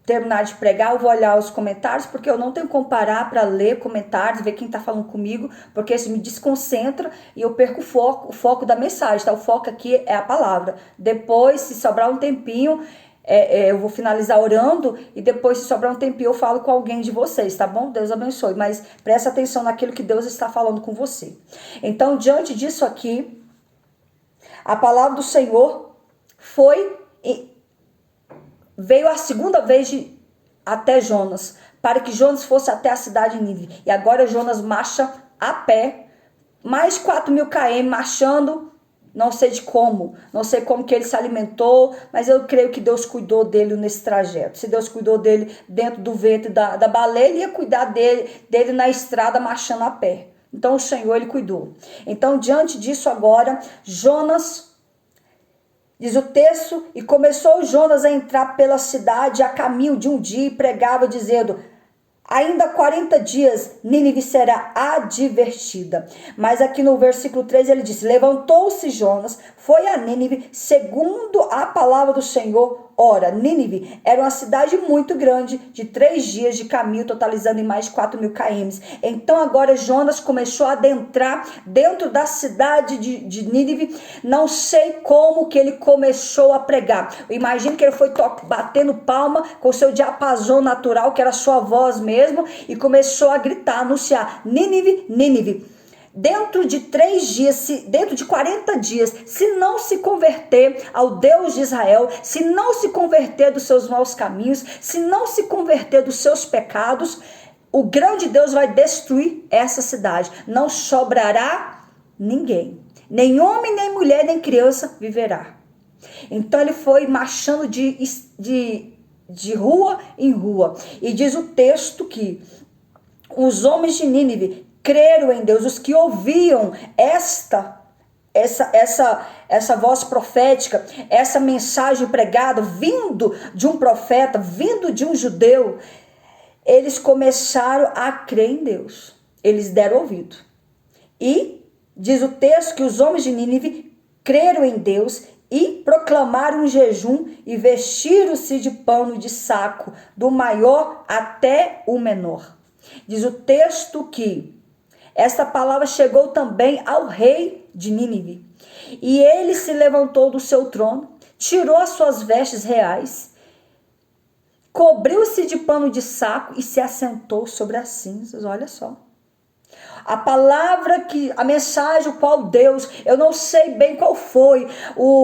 terminar de pregar, eu vou olhar os comentários, porque eu não tenho como parar para ler comentários, ver quem está falando comigo, porque isso me desconcentra e eu perco o foco da mensagem, tá? O foco aqui é a palavra. Depois, se sobrar um tempinho, eu vou finalizar orando e depois, se sobrar um tempinho, eu falo com alguém de vocês, tá bom? Deus abençoe, mas presta atenção naquilo que Deus está falando com você. Então, diante disso aqui, a palavra do Senhor veio a segunda vez até Jonas, para que Jonas fosse até a cidade de Nínive. E agora Jonas marcha a pé, mais 4.000 km, marchando. Não sei como que ele se alimentou, mas eu creio que Deus cuidou dele nesse trajeto. Se Deus cuidou dele dentro do ventre da baleia, ele ia cuidar dele na estrada marchando a pé. Então o Senhor, ele cuidou. Então, diante disso agora, Jonas, diz o texto, e começou Jonas a entrar pela cidade a caminho de um dia e pregava dizendo: ainda 40 dias Nínive será advertida. Mas aqui no versículo 3 ele diz: levantou-se Jonas, foi a Nínive, segundo a palavra do Senhor. Ora, Nínive era uma cidade muito grande, de 3 dias de caminho, totalizando em mais de 4.000 km. Então agora Jonas começou a adentrar dentro da cidade de Nínive. Não sei como que ele começou a pregar. Eu imagino que ele foi batendo palma com o seu diapasão natural, que era a sua voz mesmo, e começou a gritar, anunciar: Nínive, Nínive. Dentro de 3 dias, dentro de 40 dias, se não se converter ao Deus de Israel, se não se converter dos seus maus caminhos, se não se converter dos seus pecados, o grão de Deus vai destruir essa cidade. Não sobrará ninguém. Nem homem, nem mulher, nem criança viverá. Então ele foi marchando de rua em rua. E diz o texto que os homens de Nínive creram em Deus. Os que ouviam essa voz profética, essa mensagem pregada, vindo de um profeta, vindo de um judeu, eles começaram a crer em Deus. Eles deram ouvido. E diz o texto que os homens de Nínive creram em Deus e proclamaram um jejum e vestiram-se de pano de saco, do maior até o menor. Diz o texto que esta palavra chegou também ao rei de Nínive. E ele se levantou do seu trono, tirou as suas vestes reais, cobriu-se de pano de saco e se assentou sobre as cinzas. Olha só. A palavra a mensagem, o qual Deus, eu não sei bem qual foi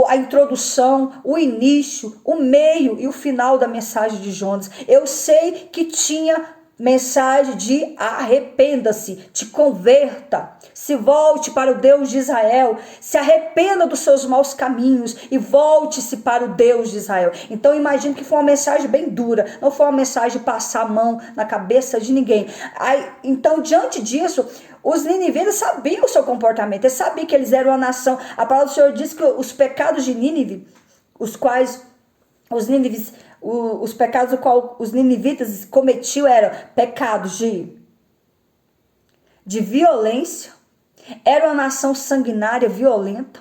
a introdução, o início, o meio e o final da mensagem de Jonas. Eu sei que tinha mensagem de arrependa-se, te converta, se volte para o Deus de Israel, se arrependa dos seus maus caminhos e volte-se para o Deus de Israel. Então imagino que foi uma mensagem bem dura, não foi uma mensagem de passar a mão na cabeça de ninguém. Então diante disso, os ninivitas sabiam o seu comportamento, eles sabiam que eles eram uma nação. A palavra do Senhor diz que os pecados de Nínive, os quais os pecados os quais os ninivitas cometiam eram pecados de violência, era uma nação sanguinária, violenta,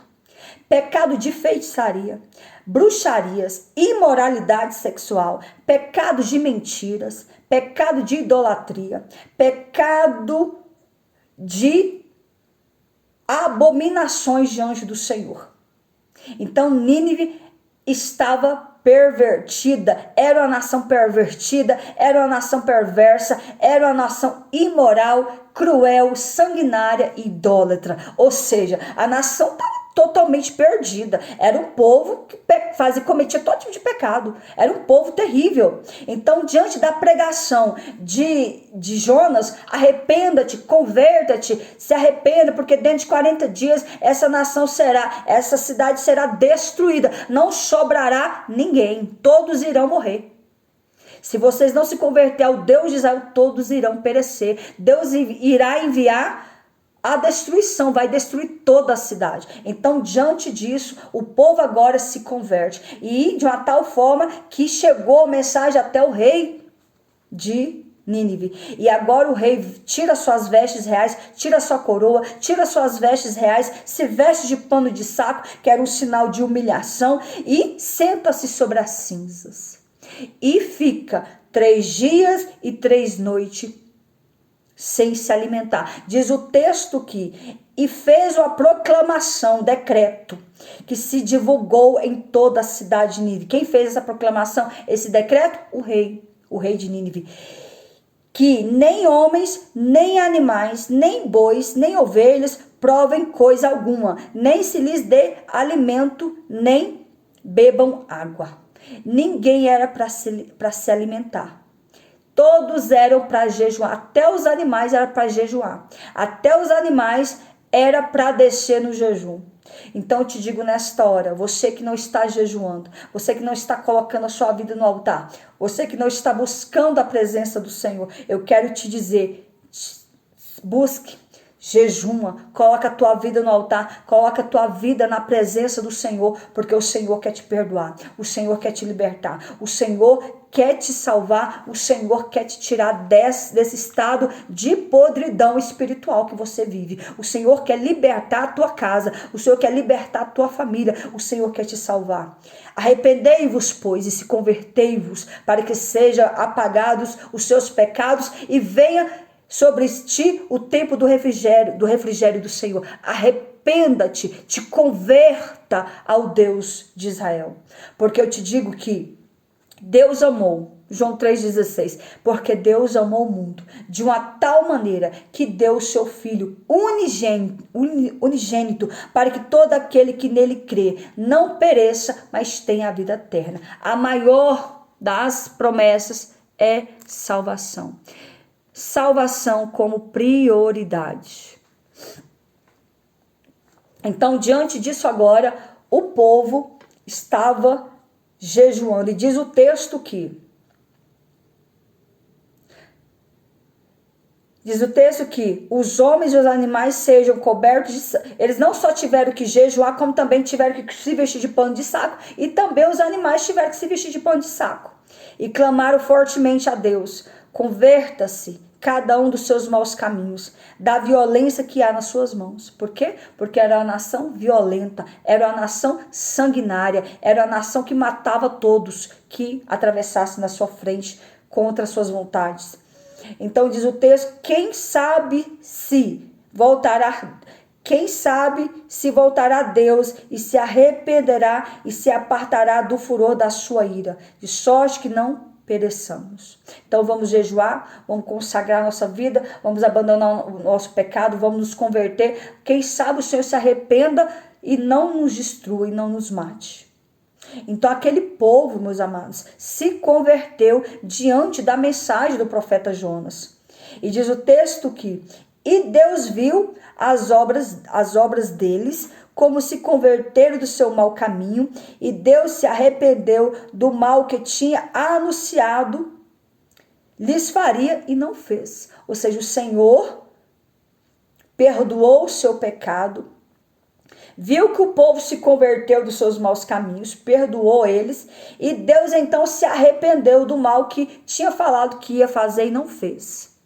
pecado de feitiçaria, bruxarias, imoralidade sexual, pecado de mentiras, pecado de idolatria, pecado de abominações diante do Senhor. Então Nínive estava pervertida, era uma nação pervertida, era uma nação perversa, era uma nação imoral, cruel, sanguinária e idólatra. Ou seja, a nação estava totalmente perdida. Era um povo que cometia todo tipo de pecado. Era um povo terrível. Então, diante da pregação de Jonas, arrependa-te, converta-te, se arrependa, porque dentro de 40 dias essa cidade será destruída. Não sobrará ninguém. Todos irão morrer. Se vocês não se converter ao Deus de Israel, todos irão perecer. Deus irá enviar a destruição, vai destruir toda a cidade. Então, diante disso, o povo agora se converte. E de uma tal forma que chegou a mensagem até o rei de Nínive. E agora o rei tira suas vestes reais, tira sua coroa, tira suas vestes reais, se veste de pano de saco, que era um sinal de humilhação, e senta-se sobre as cinzas. E fica 3 dias e 3 noites sem se alimentar. Diz o texto e fez uma proclamação, decreto, que se divulgou em toda a cidade de Nínive. Quem fez essa proclamação, esse decreto? O rei de Nínive. Que nem homens, nem animais, nem bois, nem ovelhas provem coisa alguma, nem se lhes dê alimento, nem bebam água. Ninguém era para se alimentar. Todos eram para jejuar, até os animais eram para jejuar, até os animais era para descer no jejum. Então eu te digo nesta hora, você que não está jejuando, você que não está colocando a sua vida no altar, você que não está buscando a presença do Senhor, eu quero te dizer, busque, jejuma, coloca a tua vida no altar, coloca a tua vida na presença do Senhor, porque o Senhor quer te perdoar, o Senhor quer te libertar, o Senhor quer te salvar, o Senhor quer te tirar desse estado de podridão espiritual que você vive. O Senhor quer libertar a tua casa, o Senhor quer libertar a tua família, o Senhor quer te salvar. Arrependei-vos, pois, e se convertei-vos, para que sejam apagados os seus pecados e venha sobre ti o tempo do refrigério do Senhor. Arrependa-te, te converta ao Deus de Israel. Porque eu te digo que Deus amou, João 3,16, porque Deus amou o mundo de uma tal maneira que deu o seu Filho unigênito, para que todo aquele que nele crê não pereça, mas tenha a vida eterna. A maior das promessas é salvação. salvação como prioridade. Então, diante disso agora, o povo estava jejuando. E diz o texto que os homens e os animais sejam cobertos de saco. Eles não só tiveram que jejuar, como também tiveram que se vestir de pano de saco. E também os animais tiveram que se vestir de pano de saco. E clamaram fortemente a Deus: converta-se cada um dos seus maus caminhos, da violência que há nas suas mãos. Por quê? Porque era uma nação violenta, era uma nação sanguinária, era uma nação que matava todos que atravessassem na sua frente contra as suas vontades. Então diz o texto: quem sabe se voltará a Deus e se arrependerá e se apartará do furor da sua ira, de sorte que não pereçamos. Então vamos jejuar, vamos consagrar nossa vida, vamos abandonar o nosso pecado, vamos nos converter. Quem sabe o Senhor se arrependa e não nos destrua e não nos mate. Então aquele povo, meus amados, se converteu diante da mensagem do profeta Jonas. E diz o texto que: e Deus viu as obras deles, como se converteram do seu mau caminho, e Deus se arrependeu do mal que tinha anunciado, lhes faria e não fez. Ou seja, o Senhor perdoou o seu pecado, viu que o povo se converteu dos seus maus caminhos, perdoou eles, e Deus então se arrependeu do mal que tinha falado que ia fazer e não fez.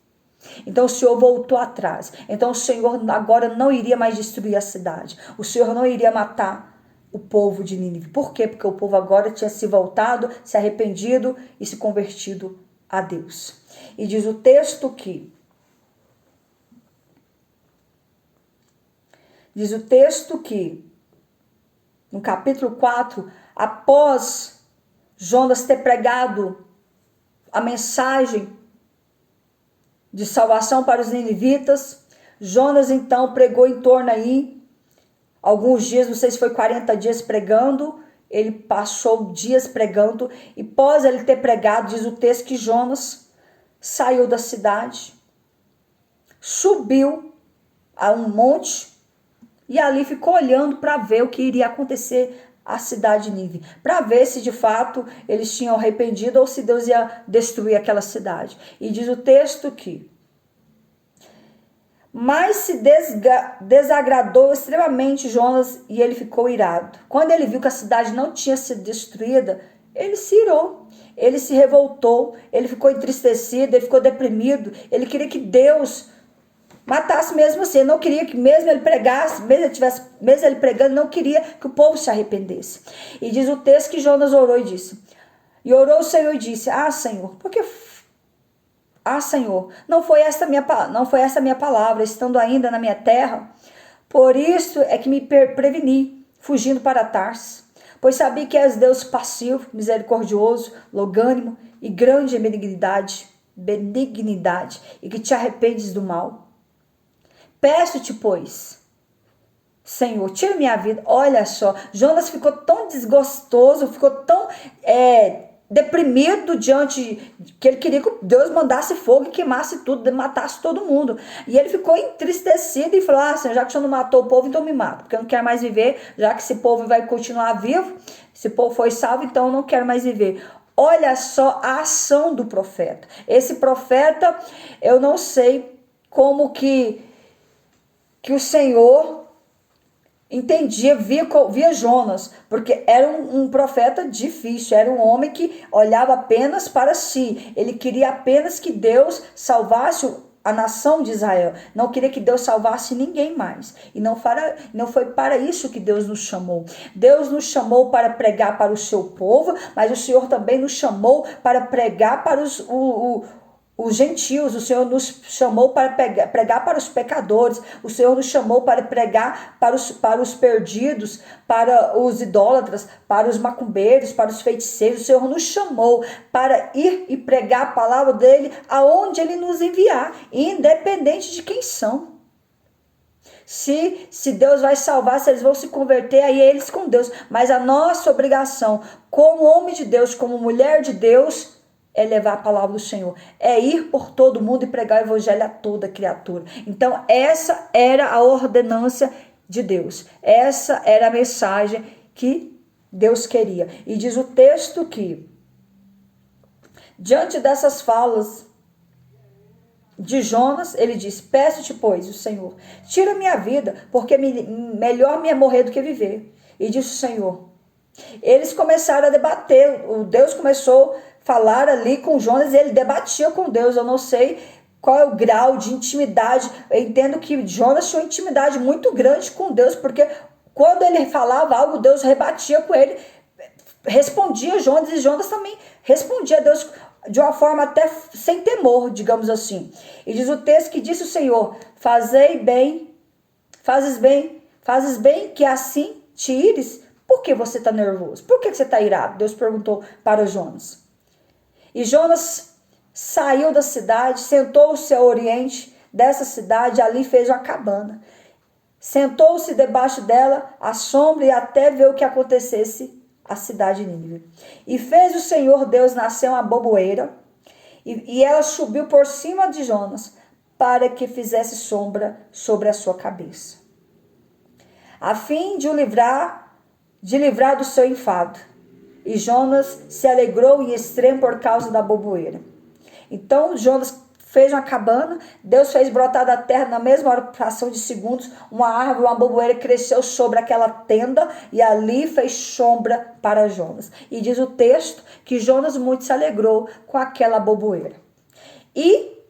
Então o Senhor voltou atrás. Então o Senhor agora não iria mais destruir a cidade. O Senhor não iria matar o povo de Nínive. Por quê? Porque o povo agora tinha se voltado, se arrependido e se convertido a Deus. E diz o texto que no capítulo 4, após Jonas ter pregado a mensagem de salvação para os ninivitas, Jonas então pregou em torno aí alguns dias, não sei se foi 40 dias pregando, ele passou dias pregando, e após ele ter pregado, diz o texto que Jonas saiu da cidade, subiu a um monte, e ali ficou olhando para ver o que iria acontecer à cidade de Nínive, para ver se de fato eles tinham arrependido ou se Deus ia destruir aquela cidade. E diz o texto que: mas se desagradou extremamente Jonas e ele ficou irado. Quando ele viu que a cidade não tinha sido destruída, ele se irou, ele se revoltou, ele ficou entristecido, ele ficou deprimido, ele queria que Deus matasse mesmo assim. Ele não queria que mesmo ele pregasse, mesmo ele pregando, não queria que o povo se arrependesse. E diz o texto que Jonas orou e disse: e orou o Senhor e disse: Senhor, Senhor, não foi essa minha palavra, estando ainda na minha terra? Por isso é que me preveni, fugindo para Tarsis, pois sabia que és Deus passivo, misericordioso, longânimo e grande em benignidade, e que te arrependes do mal. Peço-te, pois, Senhor, tira minha vida. Olha só, Jonas ficou tão desgostoso, ficou tão deprimido diante que ele queria que Deus mandasse fogo e queimasse tudo, matasse todo mundo. E ele ficou entristecido e falou: Senhor, já que o Senhor não matou o povo, então me mata, porque eu não quero mais viver, já que esse povo vai continuar vivo, esse povo foi salvo, então eu não quero mais viver. Olha só a ação do profeta. Esse profeta, eu não sei como que o Senhor entendia, via Jonas, porque era um profeta difícil, era um homem que olhava apenas para si, ele queria apenas que Deus salvasse a nação de Israel, não queria que Deus salvasse ninguém mais, e não foi para isso que Deus nos chamou. Deus nos chamou para pregar para o seu povo, mas o Senhor também nos chamou para pregar para os gentios. O Senhor nos chamou para pregar para os pecadores, o Senhor nos chamou para pregar para os perdidos, para os idólatras, para os macumbeiros, para os feiticeiros. O Senhor nos chamou para ir e pregar a palavra dele aonde ele nos enviar, independente de quem são. Se Deus vai salvar, se eles vão se converter, aí é eles com Deus, mas a nossa obrigação como homem de Deus, como mulher de Deus, é levar a palavra do Senhor, é ir por todo mundo e pregar o evangelho a toda criatura. Então essa era a ordenância de Deus, essa era a mensagem que Deus queria. E diz o texto que, diante dessas falas de Jonas, ele diz: peço-te, pois, o Senhor, tira minha vida, porque melhor me é morrer do que viver. E disse o Senhor. Eles começaram a debater, o Deus começou a falar ali com Jonas, e ele debatia com Deus. Eu não sei qual é o grau de intimidade, eu entendo que Jonas tinha uma intimidade muito grande com Deus, porque quando ele falava algo, Deus rebatia com ele, respondia Jonas, e Jonas também respondia a Deus de uma forma até sem temor, digamos assim. E diz o texto que disse o Senhor: fazes bem que assim te ires. Por que você está nervoso? Por que você está irado? Deus perguntou para Jonas. E Jonas saiu da cidade, sentou-se ao oriente dessa cidade, ali fez uma cabana. Sentou-se debaixo dela, à sombra, e até ver o que acontecesse à cidade de Nínive. E fez o Senhor Deus nascer uma boboeira, e ela subiu por cima de Jonas, para que fizesse sombra sobre a sua cabeça, a fim de o livrar do seu enfado. E Jonas se alegrou em extremo por causa da boboeira. Então Jonas fez uma cabana, Deus fez brotar da terra, na mesma fração de segundos, uma árvore, uma boboeira cresceu sobre aquela tenda, e ali fez sombra para Jonas. E diz o texto que Jonas muito se alegrou com aquela boboeira. E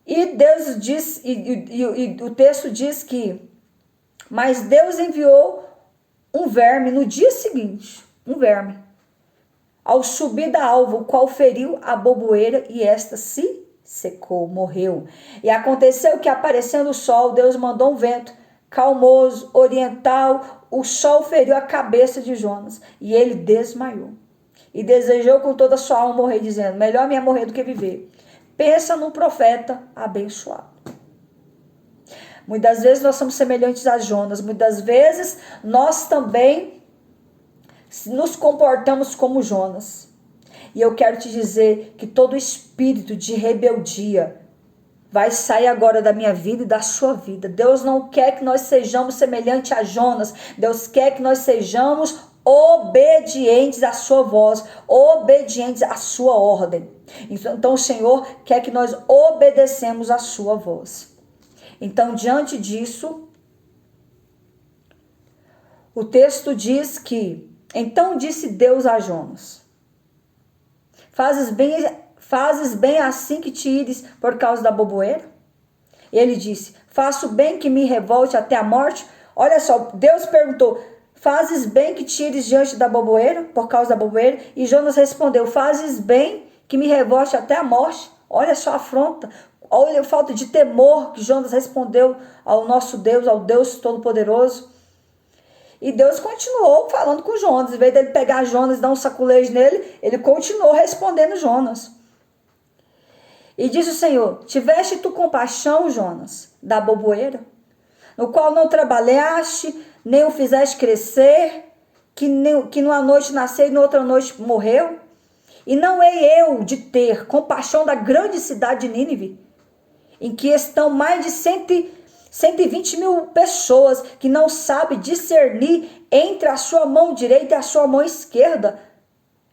Deus diz, e o texto diz que, mas Deus enviou um verme no dia seguinte, um verme, ao subir da alva, o qual feriu a boboeira, e esta se secou, morreu. E aconteceu que, aparecendo o sol, Deus mandou um vento calmoso, oriental, o sol feriu a cabeça de Jonas, e ele desmaiou. E desejou com toda a sua alma morrer, dizendo: melhor me é morrer do que viver. Pensa num profeta abençoado. Muitas vezes nós somos semelhantes a Jonas, muitas vezes nós também nos comportamos como Jonas. E eu quero te dizer que todo espírito de rebeldia vai sair agora da minha vida e da sua vida. Deus não quer que nós sejamos semelhantes a Jonas. Deus quer que nós sejamos obedientes à sua voz, obedientes à sua ordem. Então o Senhor quer que nós obedecemos à sua voz. Então, diante disso, o texto diz que, então disse Deus a Jonas: fazes bem assim que te ires por causa da boboeira? Ele disse: faço bem que me revolte até a morte? Olha só, Deus perguntou: fazes bem que te ires diante da boboeira, por causa da boboeira? E Jonas respondeu: fazes bem que me revolte até a morte? Olha só a afronta. Olha a falta de temor que Jonas respondeu ao nosso Deus, ao Deus Todo-Poderoso. E Deus continuou falando com Jonas. Em vez dele pegar Jonas e dar um saculejo nele, ele continuou respondendo Jonas. E disse o Senhor: tiveste tu compaixão, Jonas, da boboeira, no qual não trabalhaste, nem o fizeste crescer, que numa noite nasceu e noutra noite morreu? E não hei eu de ter compaixão da grande cidade de Nínive, em que estão mais de 120 mil pessoas, que não sabem discernir entre a sua mão direita e a sua mão esquerda,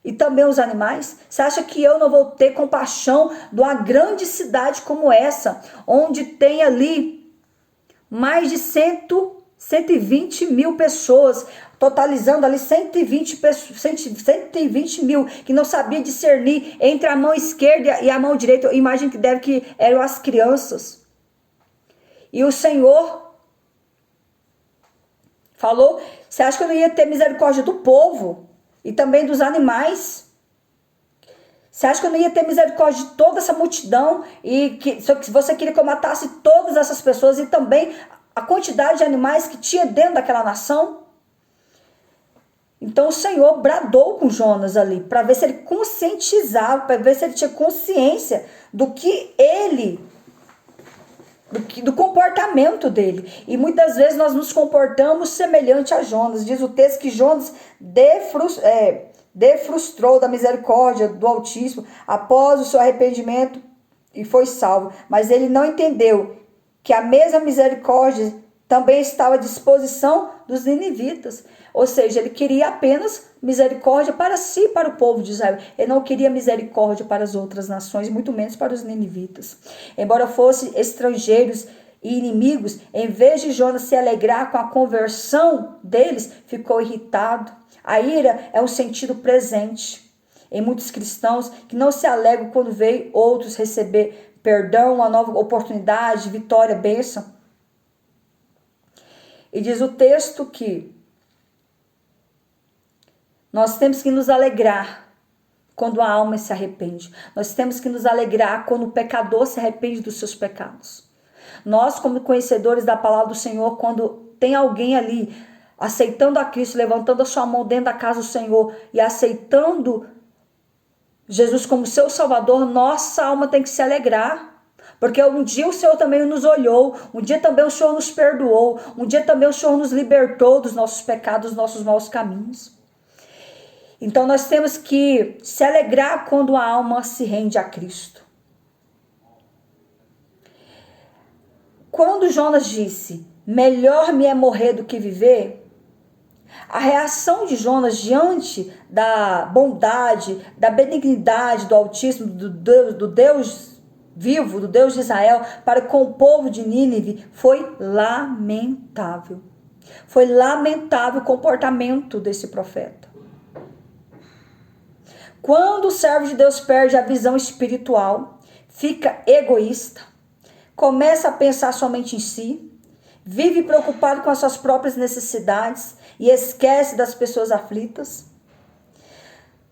e também os animais? Você acha que eu não vou ter compaixão de uma grande cidade como essa, onde tem ali mais de 120 mil pessoas, totalizando ali 120 mil, que não sabia discernir entre a mão esquerda e a mão direita? Eu imagino que eram as crianças. E o Senhor falou: você acha que eu não ia ter misericórdia do povo e também dos animais? Você acha que eu não ia ter misericórdia de toda essa multidão, e que você queria que eu matasse todas essas pessoas e também a quantidade de animais que tinha dentro daquela nação? Então o Senhor bradou com Jonas ali, para ver se ele conscientizava, para ver se ele tinha consciência do que ele, do comportamento dele. E muitas vezes nós nos comportamos semelhante a Jonas. Diz o texto que Jonas defrustrou da misericórdia do Altíssimo após o seu arrependimento e foi salvo. Mas ele não entendeu que a mesma misericórdia também estava à disposição dos ninivitas. Ou seja, ele queria apenas misericórdia para si, para o povo de Israel. Ele não queria misericórdia para as outras nações, muito menos para os ninivitas. Embora fossem estrangeiros e inimigos, em vez de Jonas se alegrar com a conversão deles, ficou irritado. A ira é um sentido presente em muitos cristãos que não se alegram quando veem outros receber perdão, uma nova oportunidade, vitória, bênção. E diz o texto que nós temos que nos alegrar quando a alma se arrepende. Nós temos que nos alegrar quando o pecador se arrepende dos seus pecados. Nós, como conhecedores da palavra do Senhor, quando tem alguém ali aceitando a Cristo, levantando a sua mão dentro da casa do Senhor e aceitando Jesus como seu Salvador, nossa alma tem que se alegrar. Porque um dia o Senhor também nos olhou, um dia também o Senhor nos perdoou, um dia também o Senhor nos libertou dos nossos pecados, dos nossos maus caminhos. Então nós temos que se alegrar quando a alma se rende a Cristo. Quando Jonas disse, melhor me é morrer do que viver, a reação de Jonas diante da bondade, da benignidade do Altíssimo, do Deus vivo, do Deus de Israel, para com o povo de Nínive, foi lamentável. Foi lamentável o comportamento desse profeta. Quando o servo de Deus perde a visão espiritual, fica egoísta, começa a pensar somente em si, vive preocupado com as suas próprias necessidades e esquece das pessoas aflitas.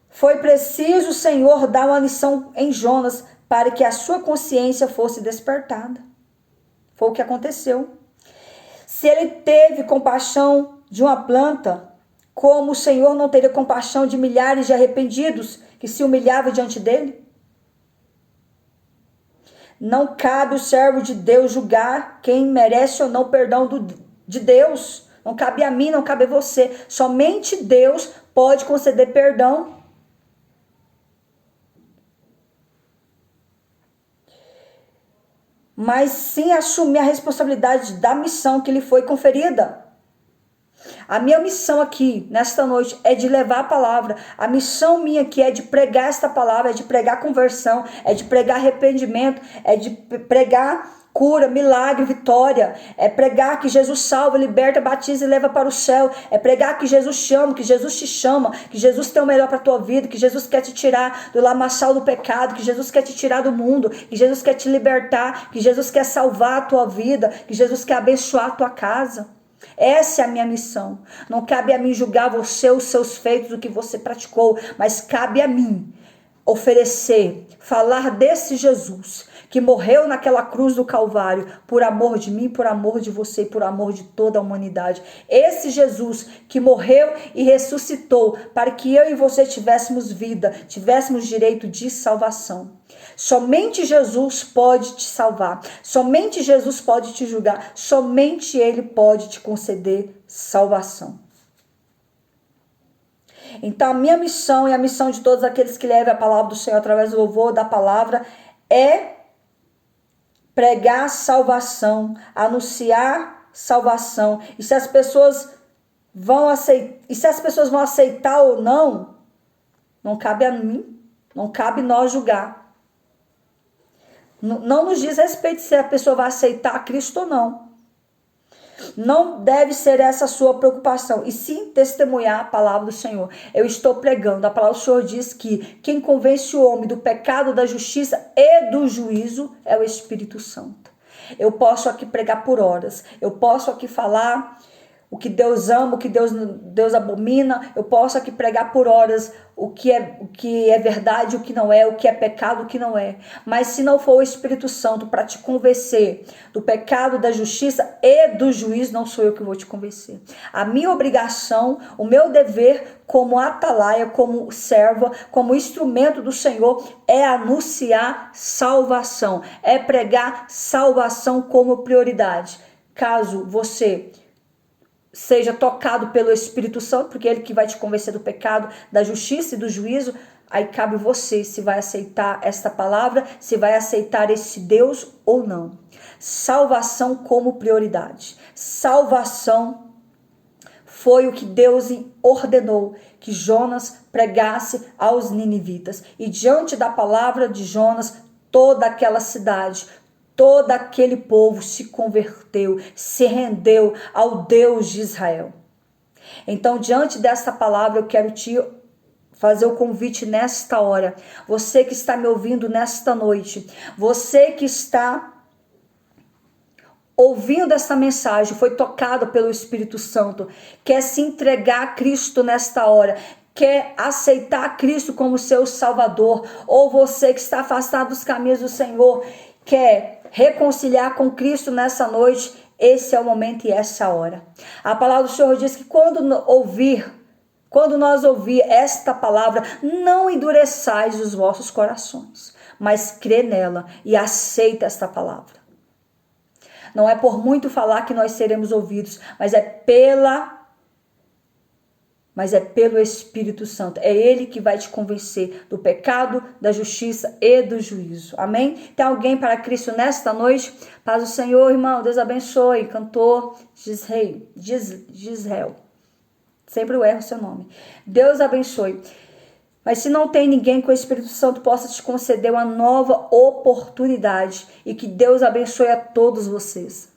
Foi preciso o Senhor dar uma lição em Jonas para que a sua consciência fosse despertada. Foi o que aconteceu. Se ele teve compaixão de uma planta, como o Senhor não teria compaixão de milhares de arrependidos que se humilhavam diante dele? Não cabe o servo de Deus julgar quem merece ou não perdão de Deus. Não cabe a mim, não cabe a você. Somente Deus pode conceder perdão. Mas sim assumir a responsabilidade da missão que lhe foi conferida. A minha missão aqui, nesta noite, é de levar a palavra. A missão minha aqui é de pregar esta palavra, é de pregar conversão, é de pregar arrependimento, é de pregar cura, milagre, vitória. É pregar que Jesus salva, liberta, batiza e leva para o céu. É pregar que Jesus te ama, que Jesus te chama, que Jesus tem o melhor para a tua vida, que Jesus quer te tirar do lamaçal do pecado, que Jesus quer te tirar do mundo, que Jesus quer te libertar, que Jesus quer salvar a tua vida, que Jesus quer abençoar a tua casa. Essa é a minha missão. Não cabe a mim julgar você, os seus feitos, o que você praticou, mas cabe a mim oferecer, falar desse Jesus que morreu naquela cruz do Calvário por amor de mim, por amor de você e por amor de toda a humanidade. Esse Jesus que morreu e ressuscitou para que eu e você tivéssemos vida, tivéssemos direito de salvação. Somente Jesus pode te salvar, somente Jesus pode te julgar, somente Ele pode te conceder salvação. Então a minha missão e a missão de todos aqueles que levam a palavra do Senhor através do louvor da palavra é pregar salvação, anunciar salvação. E se as pessoas vão aceitar ou não, não cabe a mim, não cabe nós julgar. Não nos diz respeito se a pessoa vai aceitar Cristo ou não. Não deve ser essa a sua preocupação, e sim testemunhar a palavra do Senhor. Eu estou pregando, a palavra do Senhor diz que quem convence o homem do pecado, da justiça e do juízo é o Espírito Santo. Eu posso aqui pregar por horas, eu posso aqui falar o que Deus ama, o que Deus abomina, eu posso aqui pregar por horas o que é verdade, o que não é, o que é pecado, o que não é. Mas se não for o Espírito Santo para te convencer do pecado, da justiça e do juízo, não sou eu que vou te convencer. A minha obrigação, o meu dever como atalaia, como serva, como instrumento do Senhor é anunciar salvação, é pregar salvação como prioridade. Caso você seja tocado pelo Espírito Santo, porque é Ele que vai te convencer do pecado, da justiça e do juízo. Aí cabe você se vai aceitar esta palavra, se vai aceitar esse Deus ou não. Salvação como prioridade. Salvação foi o que Deus ordenou que Jonas pregasse aos ninivitas. E diante da palavra de Jonas, toda aquela cidade, todo aquele povo se converteu, se rendeu ao Deus de Israel. Então, diante dessa palavra, eu quero te fazer o convite nesta hora. Você que está me ouvindo nesta noite, você que está ouvindo essa mensagem, foi tocado pelo Espírito Santo, quer se entregar a Cristo nesta hora, quer aceitar Cristo como seu Salvador, ou você que está afastado dos caminhos do Senhor, quer reconciliar com Cristo nessa noite, esse é o momento e essa é a hora. A palavra do Senhor diz que quando nós ouvir esta palavra, não endureçais os vossos corações, mas crê nela e aceita esta palavra. Não é por muito falar que nós seremos ouvidos, mas é pelo Espírito Santo. É Ele que vai te convencer do pecado, da justiça e do juízo. Amém? Tem alguém para Cristo nesta noite? Paz do Senhor, irmão. Deus abençoe. Cantor Gisrael. Sempre eu erro o seu nome. Deus abençoe. Mas se não tem ninguém que o Espírito Santo possa te conceder uma nova oportunidade. E que Deus abençoe a todos vocês.